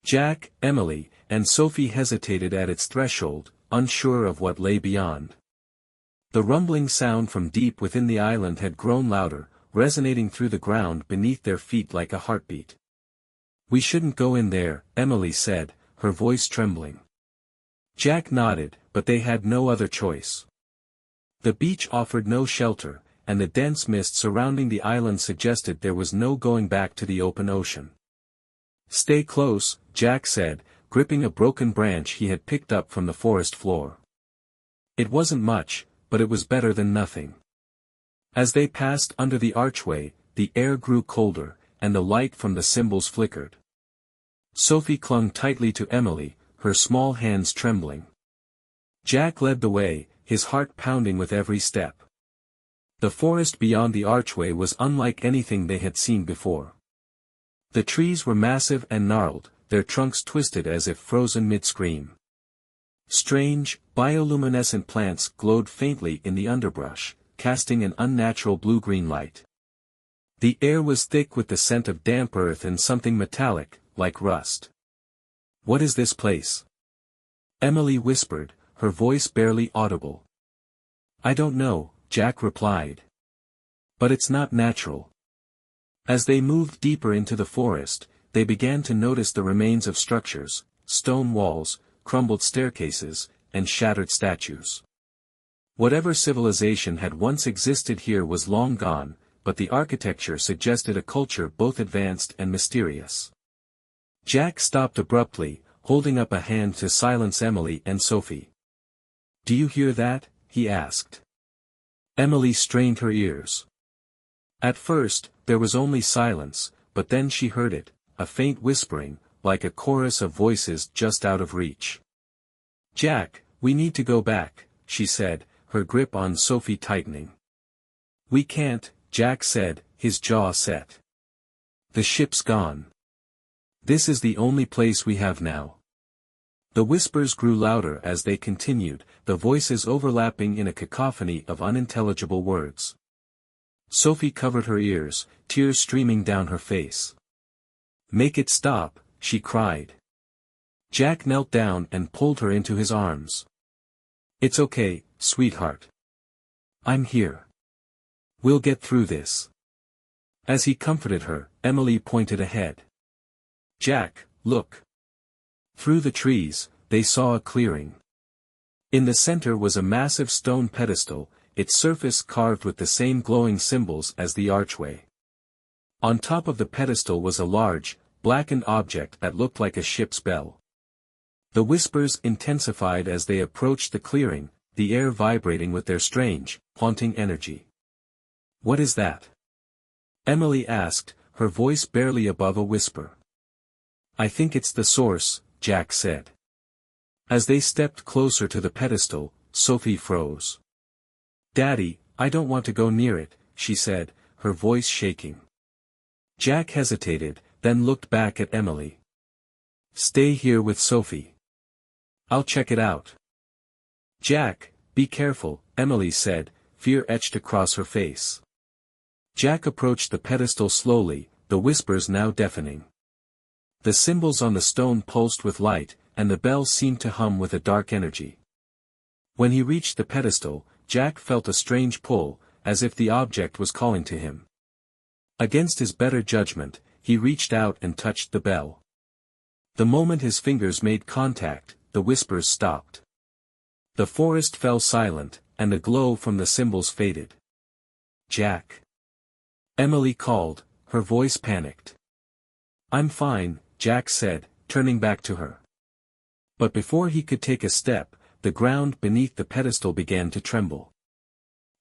Jack, Emily, and Sophie hesitated at its threshold, unsure of what lay beyond. The rumbling sound from deep within the island had grown louder, resonating through the ground beneath their feet like a heartbeat. "We shouldn't go in there," Emily said, her voice trembling. Jack nodded, but they had no other choice. The beach offered no shelter, and the dense mist surrounding the island suggested there was no going back to the open ocean. "Stay close," Jack said, gripping a broken branch he had picked up from the forest floor. It wasn't much, but it was better than nothing. As they passed under the archway, the air grew colder, and the light from the symbols flickered. Sophie clung tightly to Emily, her small hands trembling. Jack led the way, his heart pounding with every step. The forest beyond the archway was unlike anything they had seen before. The trees were massive and gnarled, their trunks twisted as if frozen mid-scream. Strange, bioluminescent plants glowed faintly in the underbrush, casting an unnatural blue-green light. The air was thick with the scent of damp earth and something metallic, like rust. "What is this place?" Emily whispered, her voice barely audible. "I don't know," Jack replied. "But it's not natural." As they moved deeper into the forest, they began to notice the remains of structures, stone walls, crumbled staircases, and shattered statues. Whatever civilization had once existed here was long gone, but the architecture suggested a culture both advanced and mysterious. Jack stopped abruptly, holding up a hand to silence Emily and Sophie. "Do you hear that?" he asked. Emily strained her ears. At first, there was only silence, but then she heard it, a faint whispering, like a chorus of voices just out of reach. "Jack, we need to go back," she said, her grip on Sophie tightening. "We can't," Jack said, his jaw set. "The ship's gone. This is the only place we have now." The whispers grew louder as they continued, the voices overlapping in a cacophony of unintelligible words. Sophie covered her ears, tears streaming down her face. "Make it stop," she cried. Jack knelt down and pulled her into his arms. "It's okay, sweetheart. I'm here. We'll get through this." As he comforted her, Emily pointed ahead. "Jack, look." Through the trees, they saw a clearing. In the center was a massive stone pedestal, its surface carved with the same glowing symbols as the archway. On top of the pedestal was a large, blackened object that looked like a ship's bell. The whispers intensified as they approached the clearing, the air vibrating with their strange, haunting energy. "What is that?" Emily asked, her voice barely above a whisper. "I think it's the source," Jack said. As they stepped closer to the pedestal, Sophie froze. "Daddy, I don't want to go near it," she said, her voice shaking. Jack hesitated, then looked back at Emily. "Stay here with Sophie. I'll check it out." "Jack, be careful," Emily said, fear etched across her face. Jack approached the pedestal slowly, the whispers now deafening. The symbols on the stone pulsed with light, and the bell seemed to hum with a dark energy. When he reached the pedestal, Jack felt a strange pull, as if the object was calling to him. Against his better judgment, he reached out and touched the bell. The moment his fingers made contact, the whispers stopped. The forest fell silent, and the glow from the symbols faded. "Jack." Emily called, her voice panicked. "I'm fine," Jack said, turning back to her. But before he could take a step, the ground beneath the pedestal began to tremble.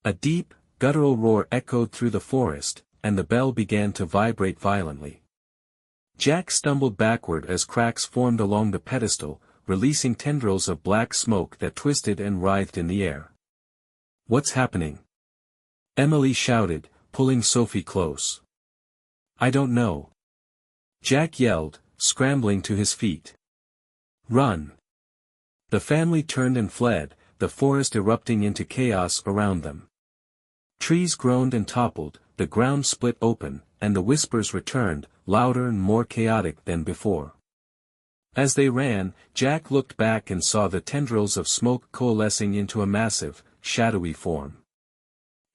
A deep, guttural roar echoed through the forest, and the bell began to vibrate violently. Jack stumbled backward as cracks formed along the pedestal, releasing tendrils of black smoke that twisted and writhed in the air. "What's happening?" Emily shouted, pulling Sophie close. "I don't know." Jack yelled, scrambling to his feet. "Run!" The family turned and fled, the forest erupting into chaos around them. Trees groaned and toppled, the ground split open, and the whispers returned, louder and more chaotic than before. As they ran, Jack looked back and saw the tendrils of smoke coalescing into a massive, shadowy form.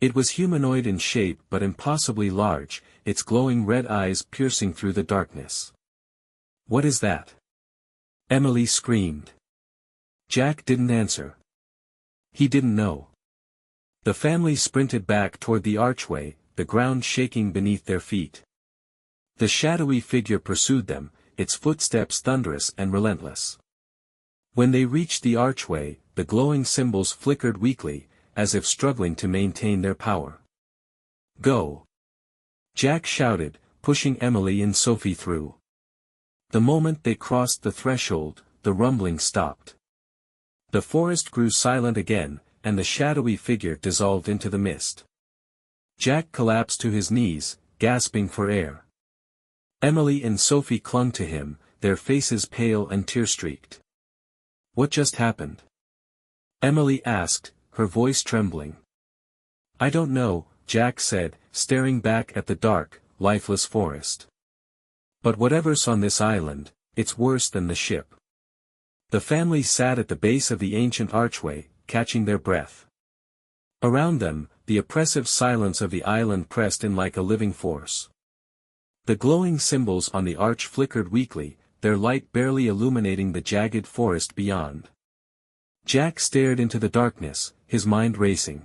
It was humanoid in shape but impossibly large, its glowing red eyes piercing through the darkness. "What is that?" Emily screamed. Jack didn't answer. He didn't know. The family sprinted back toward the archway, the ground shaking beneath their feet. The shadowy figure pursued them, its footsteps thunderous and relentless. When they reached the archway, the glowing symbols flickered weakly, as if struggling to maintain their power. "Go!" Jack shouted, pushing Emily and Sophie through. The moment they crossed the threshold, the rumbling stopped. The forest grew silent again, and the shadowy figure dissolved into the mist. Jack collapsed to his knees, gasping for air. Emily and Sophie clung to him, their faces pale and tear-streaked. "What just happened?" Emily asked, her voice trembling. "I don't know," Jack said, staring back at the dark, lifeless forest. "But whatever's on this island, it's worse than the ship." The family sat at the base of the ancient archway, catching their breath. Around them, the oppressive silence of the island pressed in like a living force. The glowing symbols on the arch flickered weakly, their light barely illuminating the jagged forest beyond. Jack stared into the darkness, his mind racing.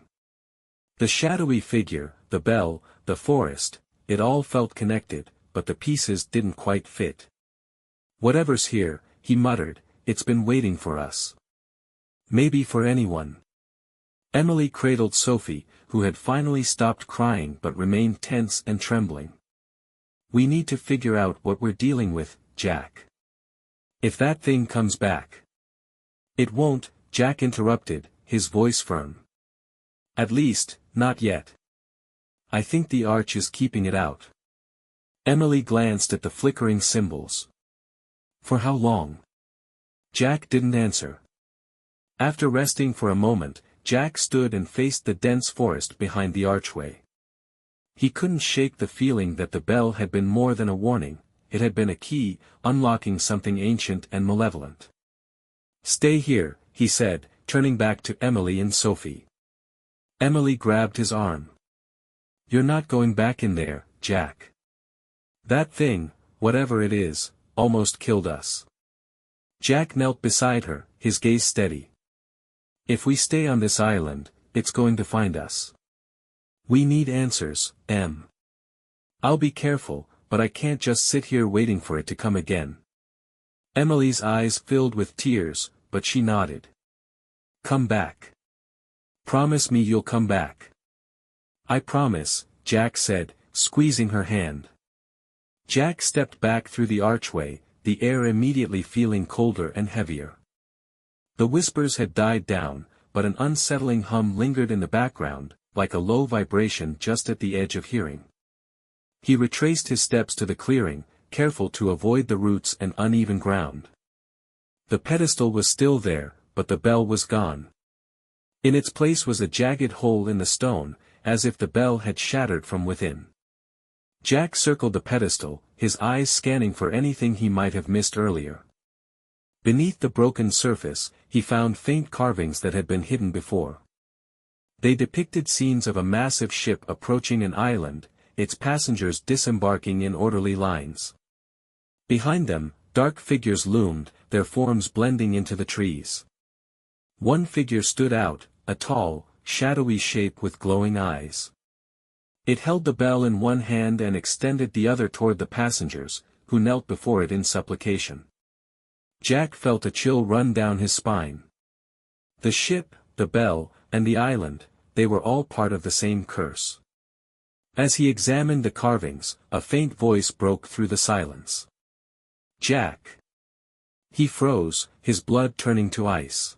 The shadowy figure, the bell, the forest, it all felt connected, but the pieces didn't quite fit. "Whatever's here," he muttered, "it's been waiting for us. Maybe for anyone." Emily cradled Sophie, who had finally stopped crying but remained tense and trembling. "We need to figure out what we're dealing with, Jack. If that thing comes back." "It won't," Jack interrupted, his voice firm. "At least, not yet. I think the arch is keeping it out." Emily glanced at the flickering symbols. "For how long?" Jack didn't answer. After resting for a moment, Jack stood and faced the dense forest behind the archway. He couldn't shake the feeling that the bell had been more than a warning, it had been a key, unlocking something ancient and malevolent. "Stay here," he said, turning back to Emily and Sophie. Emily grabbed his arm. "You're not going back in there, Jack. That thing, whatever it is, almost killed us." Jack knelt beside her, his gaze steady. "If we stay on this island, it's going to find us. We need answers, Em. I'll be careful, but I can't just sit here waiting for it to come again." Emily's eyes filled with tears, but she nodded. "Come back. Promise me you'll come back." "I promise," Jack said, squeezing her hand. Jack stepped back through the archway, the air immediately feeling colder and heavier. The whispers had died down, but an unsettling hum lingered in the background, like a low vibration just at the edge of hearing. He retraced his steps to the clearing, careful to avoid the roots and uneven ground. The pedestal was still there, but the bell was gone. In its place was a jagged hole in the stone, as if the bell had shattered from within. Jack circled the pedestal, his eyes scanning for anything he might have missed earlier. Beneath the broken surface, he found faint carvings that had been hidden before. They depicted scenes of a massive ship approaching an island, its passengers disembarking in orderly lines. Behind them, dark figures loomed, their forms blending into the trees. One figure stood out, a tall, shadowy shape with glowing eyes. It held the bell in one hand and extended the other toward the passengers, who knelt before it in supplication. Jack felt a chill run down his spine. The ship, the bell, and the island, they were all part of the same curse. As he examined the carvings, a faint voice broke through the silence. "Jack." He froze, his blood turning to ice.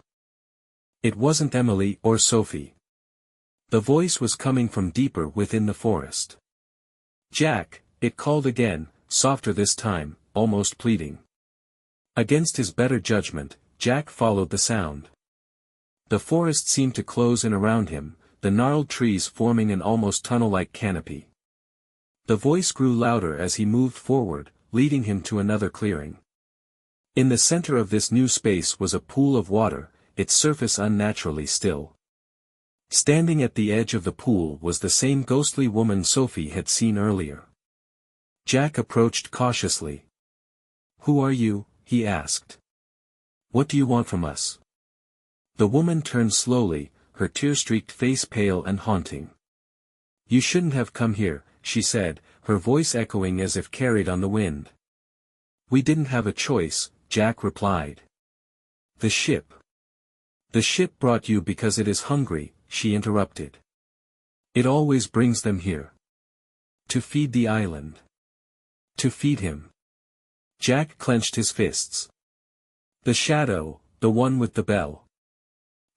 It wasn't Emily or Sophie. The voice was coming from deeper within the forest. "Jack," it called again, softer this time, almost pleading. Against his better judgment, Jack followed the sound. The forest seemed to close in around him, the gnarled trees forming an almost tunnel-like canopy. The voice grew louder as he moved forward, leading him to another clearing. In the center of this new space was a pool of water, its surface unnaturally still. Standing at the edge of the pool was the same ghostly woman Sophie had seen earlier. Jack approached cautiously. "Who are you?" he asked. "What do you want from us?" The woman turned slowly, her tear-streaked face pale and haunting. "You shouldn't have come here," she said, her voice echoing as if carried on the wind. "We didn't have a choice," Jack replied. "The ship." "The ship brought you because it is hungry," she interrupted. "It always brings them here. To feed the island. To feed him." Jack clenched his fists. "The shadow, the one with the bell.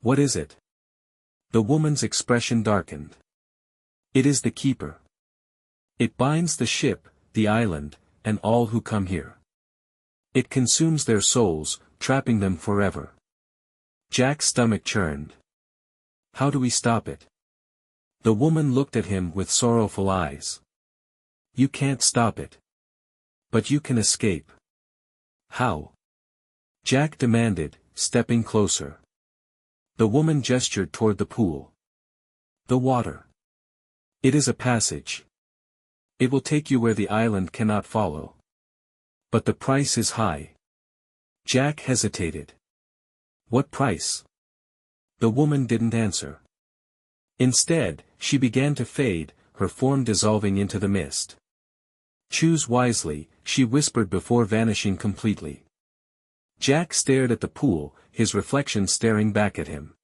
What is it?" The woman's expression darkened. "It is the keeper. It binds the ship, the island, and all who come here. It consumes their souls, trapping them forever." Jack's stomach churned. "How do we stop it?" The woman looked at him with sorrowful eyes. "You can't stop it. But you can escape." "How?" Jack demanded, stepping closer. The woman gestured toward the pool. "The water. It is a passage. It will take you where the island cannot follow. But the price is high." Jack hesitated. "What price?" The woman didn't answer. Instead, she began to fade, her form dissolving into the mist. "Choose wisely," she whispered before vanishing completely. Jack stared at the pool, his reflection staring back at him.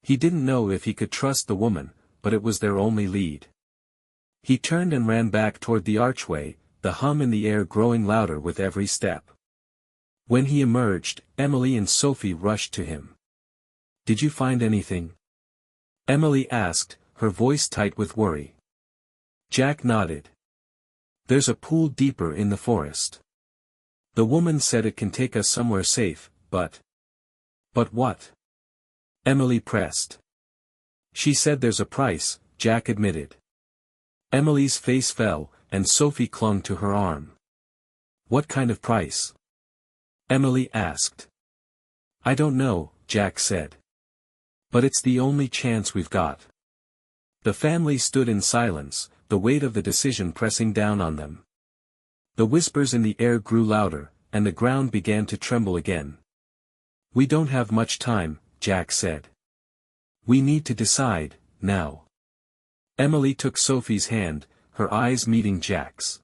He didn't know if he could trust the woman, but it was their only lead. He turned and ran back toward the archway, the hum in the air growing louder with every step. When he emerged, Emily and Sophie rushed to him. "Did you find anything?" Emily asked, her voice tight with worry. Jack nodded. "There's a pool deeper in the forest. The woman said it can take us somewhere safe, but..." "But what?" Emily pressed. "She said there's a price," Jack admitted. Emily's face fell, and Sophie clung to her arm. "What kind of price?" Emily asked. "I don't know," Jack said. "But it's the only chance we've got." The family stood in silence, the weight of the decision pressing down on them. The whispers in the air grew louder, and the ground began to tremble again. "We don't have much time," Jack said. "We need to decide, now." Emily took Sophie's hand, her eyes meeting Jack's.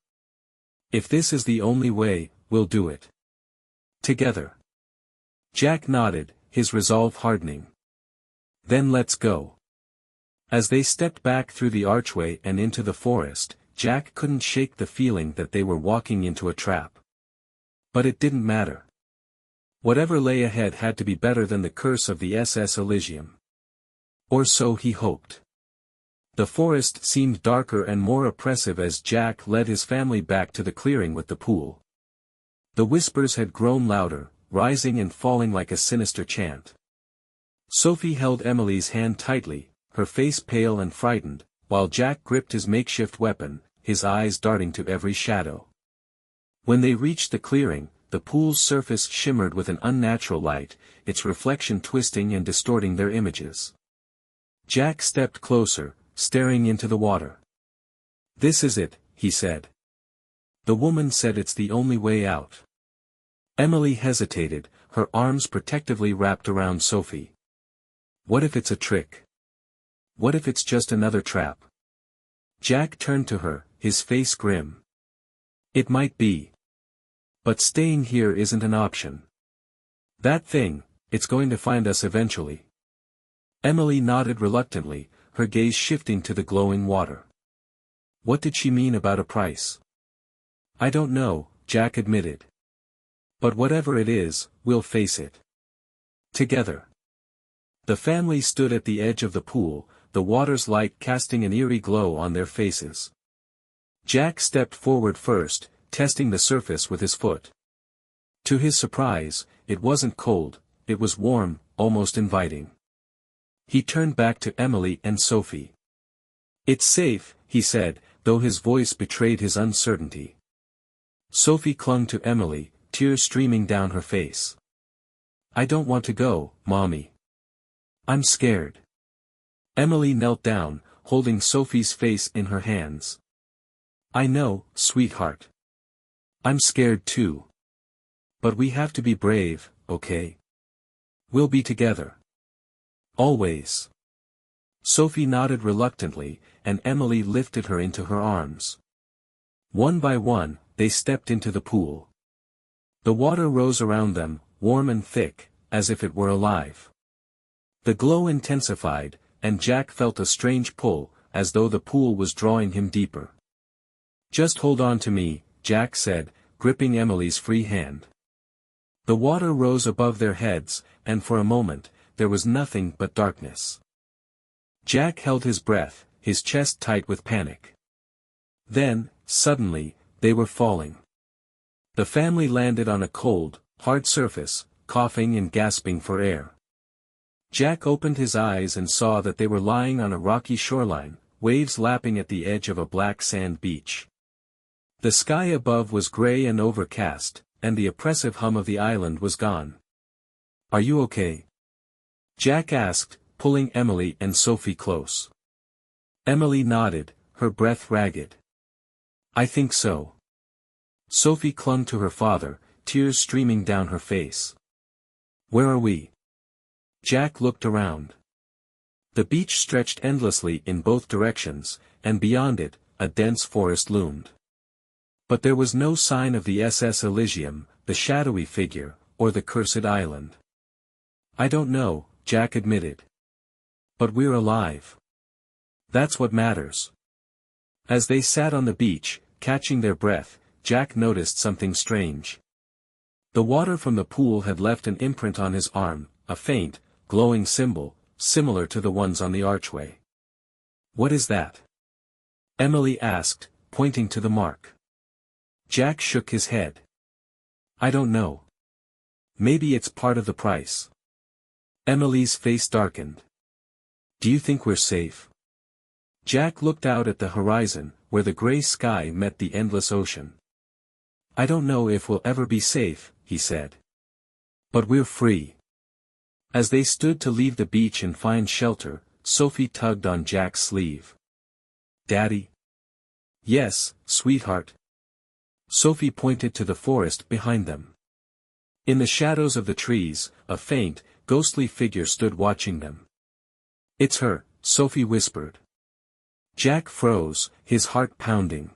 "If this is the only way, we'll do it. Together." Jack nodded, his resolve hardening. "Then let's go." As they stepped back through the archway and into the forest, Jack couldn't shake the feeling that they were walking into a trap. But it didn't matter. Whatever lay ahead had to be better than the curse of the SS Elysium. Or so he hoped. The forest seemed darker and more oppressive as Jack led his family back to the clearing with the pool. The whispers had grown louder, rising and falling like a sinister chant. Sophie held Emily's hand tightly, her face pale and frightened, while Jack gripped his makeshift weapon, his eyes darting to every shadow. When they reached the clearing, the pool's surface shimmered with an unnatural light, its reflection twisting and distorting their images. Jack stepped closer, staring into the water. "This is it," he said. "The woman said it's the only way out." Emily hesitated, her arms protectively wrapped around Sophie. "What if it's a trick? What if it's just another trap?" Jack turned to her, his face grim. "It might be. But staying here isn't an option. That thing, it's going to find us eventually." Emily nodded reluctantly, her gaze shifting to the glowing water. "What did she mean about a price?" "I don't know," Jack admitted. "But whatever it is, we'll face it. Together." The family stood at the edge of the pool, the water's light casting an eerie glow on their faces. Jack stepped forward first, testing the surface with his foot. To his surprise, it wasn't cold, it was warm, almost inviting. He turned back to Emily and Sophie. "It's safe," he said, though his voice betrayed his uncertainty. Sophie clung to Emily, tears streaming down her face. "I don't want to go, Mommy. I'm scared." Emily knelt down, holding Sophie's face in her hands. I know, sweetheart. I'm scared too. But we have to be brave, okay? We'll be together. Always. Sophie nodded reluctantly, and Emily lifted her into her arms. One by one, they stepped into the pool. The water rose around them, warm and thick, as if it were alive. The glow intensified, and Jack felt a strange pull, as though the pool was drawing him deeper. Just hold on to me, Jack said, gripping Emily's free hand. The water rose above their heads, and for a moment, there was nothing but darkness. Jack held his breath, his chest tight with panic. Then, suddenly, they were falling. The family landed on a cold, hard surface, coughing and gasping for air. Jack opened his eyes and saw that they were lying on a rocky shoreline, waves lapping at the edge of a black sand beach. The sky above was gray and overcast, and the oppressive hum of the island was gone. Are you okay? Jack asked, pulling Emily and Sophie close. Emily nodded, her breath ragged. I think so. Sophie clung to her father, tears streaming down her face. Where are we? Jack looked around. The beach stretched endlessly in both directions, and beyond it, a dense forest loomed. But there was no sign of the SS Elysium, the shadowy figure, or the cursed island. I don't know, Jack admitted. But we're alive. That's what matters. As they sat on the beach, catching their breath, Jack noticed something strange. The water from the pool had left an imprint on his arm, a faint, glowing symbol, similar to the ones on the archway. What is that? Emily asked, pointing to the mark. Jack shook his head. I don't know. Maybe it's part of the price. Emily's face darkened. Do you think we're safe? Jack looked out at the horizon, where the gray sky met the endless ocean. I don't know if we'll ever be safe, he said. But we're free. As they stood to leave the beach and find shelter, Sophie tugged on Jack's sleeve. Daddy? Yes, sweetheart. Sophie pointed to the forest behind them. In the shadows of the trees, a faint, ghostly figure stood watching them. It's her, Sophie whispered. Jack froze, his heart pounding.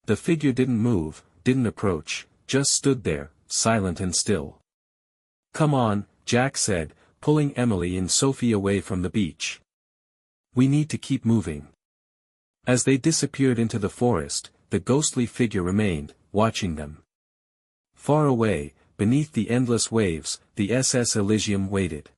The figure didn't move, didn't approach, just stood there, silent and still. Come on, Jack said, pulling Emily and Sophie away from the beach. We need to keep moving. As they disappeared into the forest, the ghostly figure remained, watching them. Far away, beneath the endless waves, the SS Elysium waited.